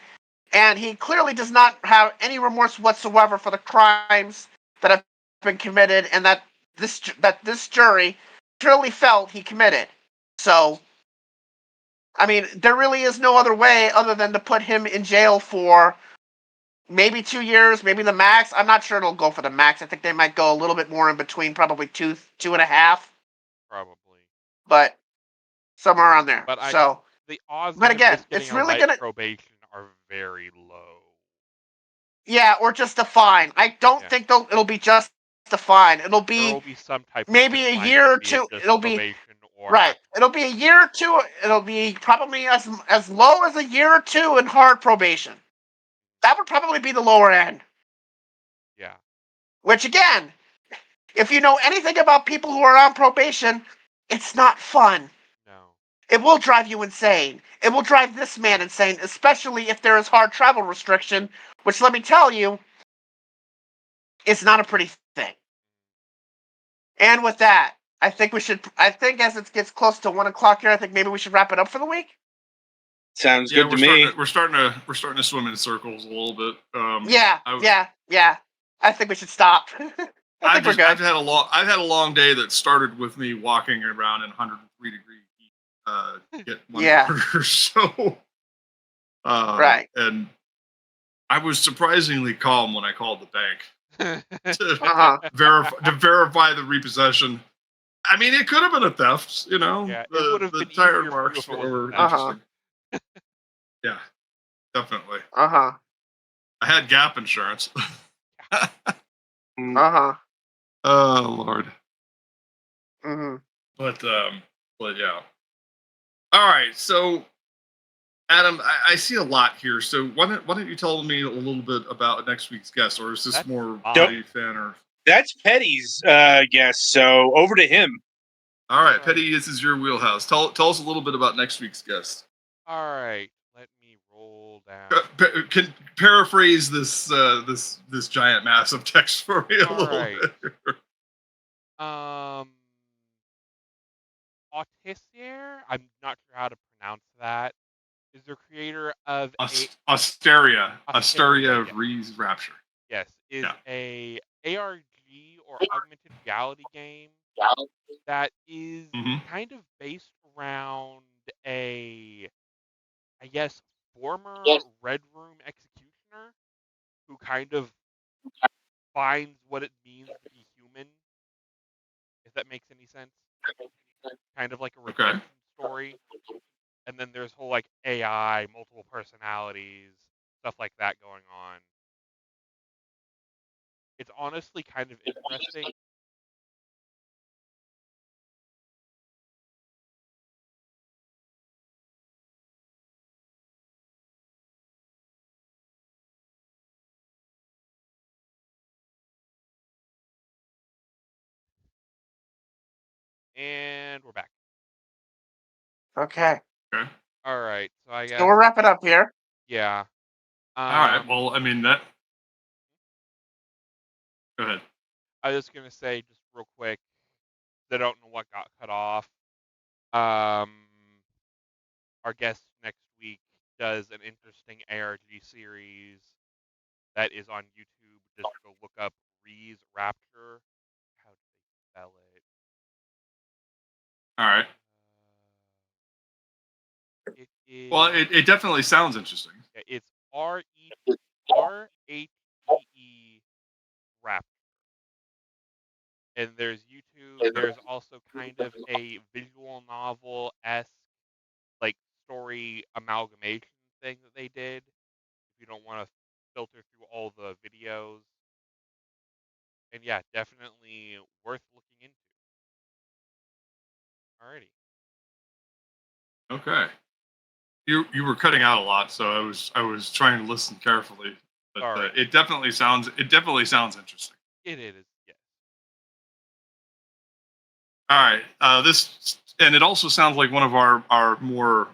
and he clearly does not have any remorse whatsoever for the crimes that have been committed, and that this jury clearly felt he committed. So, I mean, there really is no other way other than to put him in jail for maybe 2 years, maybe the max. I'm not sure it'll go for the max. I think they might go a little bit more in between, probably 2.5, Probably. but somewhere around there. But the odds but of him again, just getting it's a really light gonna, probation are very low. yeah, or just a fine. I don't think it'll be just a fine. It'll There be will be some type of maybe a decline, year or be it two. just It'll be probation or right. actual. It'll be a year or two. It'll be probably as low as a year or two in hard probation. That would probably be the lower end. Yeah. Which again, if you know anything about people who are on probation, it's not fun. No. It will drive you insane. It will drive this man insane, especially if there is hard travel restriction, which let me tell you, is not a pretty thing. And with that, I think as it gets close to 1 o'clock here, I think maybe we should wrap it up for the week. Sounds good to me. We're starting to swim in circles a little bit. Yeah. I think we should stop. I think we're good. I've had a long day that started with me walking around in 103 degree heat to get money orders. So, right. And I was surprisingly calm when I called the bank to verify the repossession. I mean, it could have been a theft, you know. Yeah, it would have been tire easier marks for you if it were was interesting. Yeah, definitely. I had gap insurance. Oh Lord. Mm-hmm. But yeah. All right, so Adam, I see a lot here. So why don't you tell me a little bit about next week's guest, or is this more Petty fan or? That's Petty's guest. So over to him. All right, Petty, this is your wheelhouse. Tell us a little bit about next week's guest. All right, let me roll down. Can paraphrase this this giant mass of text for me a little bit. Autissier, I'm not sure how to pronounce that, is the creator of Asteria of Ree's Rapture. Yes, is a ARG or augmented reality game that is kind of based around a, I guess, former Red Room executioner who kind of finds what it means to be human, if that makes any sense. Kind of like a redemption story. And then there's whole like AI, multiple personalities, stuff like that going on. It's honestly kind of interesting. And we're back. Okay. All right. So I guess. So we'll wrap it up here. Yeah. All right. Well, I mean that. Go ahead. I was just gonna say, just real quick, I don't know what got cut off. Our guest next week does an interesting ARG series that is on YouTube. Just go look up Ree's Rapture. How do they spell it? All right. It is. Well, it definitely sounds interesting. It's RHEE Rapture. And there's YouTube. There's also kind of a visual novel-esque, like, story amalgamation thing that they did. If you don't want to filter through all the videos. And yeah, definitely worth looking into. Alrighty. Okay. You were cutting out a lot, so I was trying to listen carefully. But it definitely sounds interesting. It is, yes. All right. And it also sounds like one of our more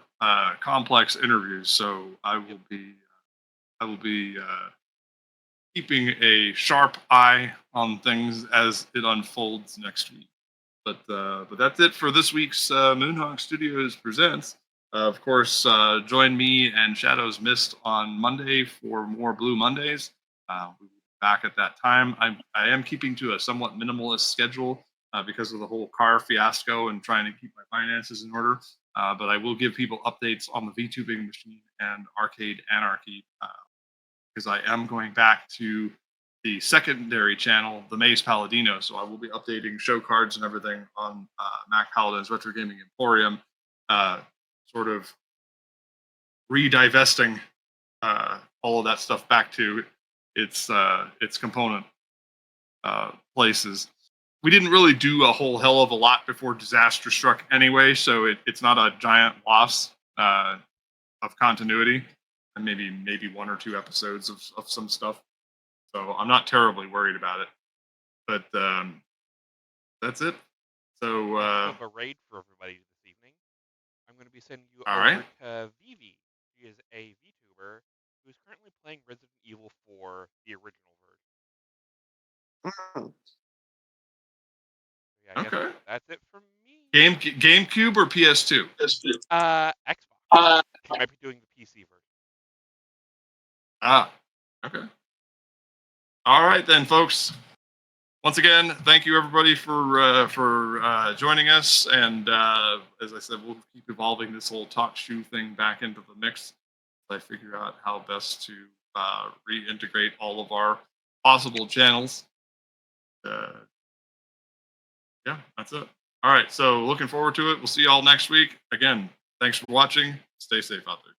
complex interviews. So I will be keeping a sharp eye on things as it unfolds next week. But that's it for this week's Moonhawk Studios Presents. Of course, join me and Shadows Mist on Monday for more Blue Mondays. We will back at that time. I am keeping to a somewhat minimalist schedule because of the whole car fiasco and trying to keep my finances in order. But I will give people updates on the VTubing machine and Arcade Anarchy because I am going back to the secondary channel, the Maze Paladino. So I will be updating show cards and everything on Mac Paladin's Retro Gaming Emporium, sort of redivesting all of that stuff back to its component places. We didn't really do a whole hell of a lot before disaster struck anyway, so it's not a giant loss of continuity, and maybe 1 or 2 episodes of some stuff. So I'm not terribly worried about it. But that's it. So I have a raid for everybody this evening. I'm going to be sending you all over right. to Vivi. She is a VTuber who's currently playing Resident Evil 4, the original version. Yeah, I guess Okay. that's it from me. GameCube or PS2? Xbox. She might be doing the PC version. Ah, okay. All right then, folks. Once again, thank you everybody for joining us. And as I said, we'll keep evolving this whole talk shoe thing back into the mix. I figure out how best to reintegrate all of our possible channels. Yeah, that's it. All right, so looking forward to it. We'll see you all next week. Again, thanks for watching. Stay safe out there.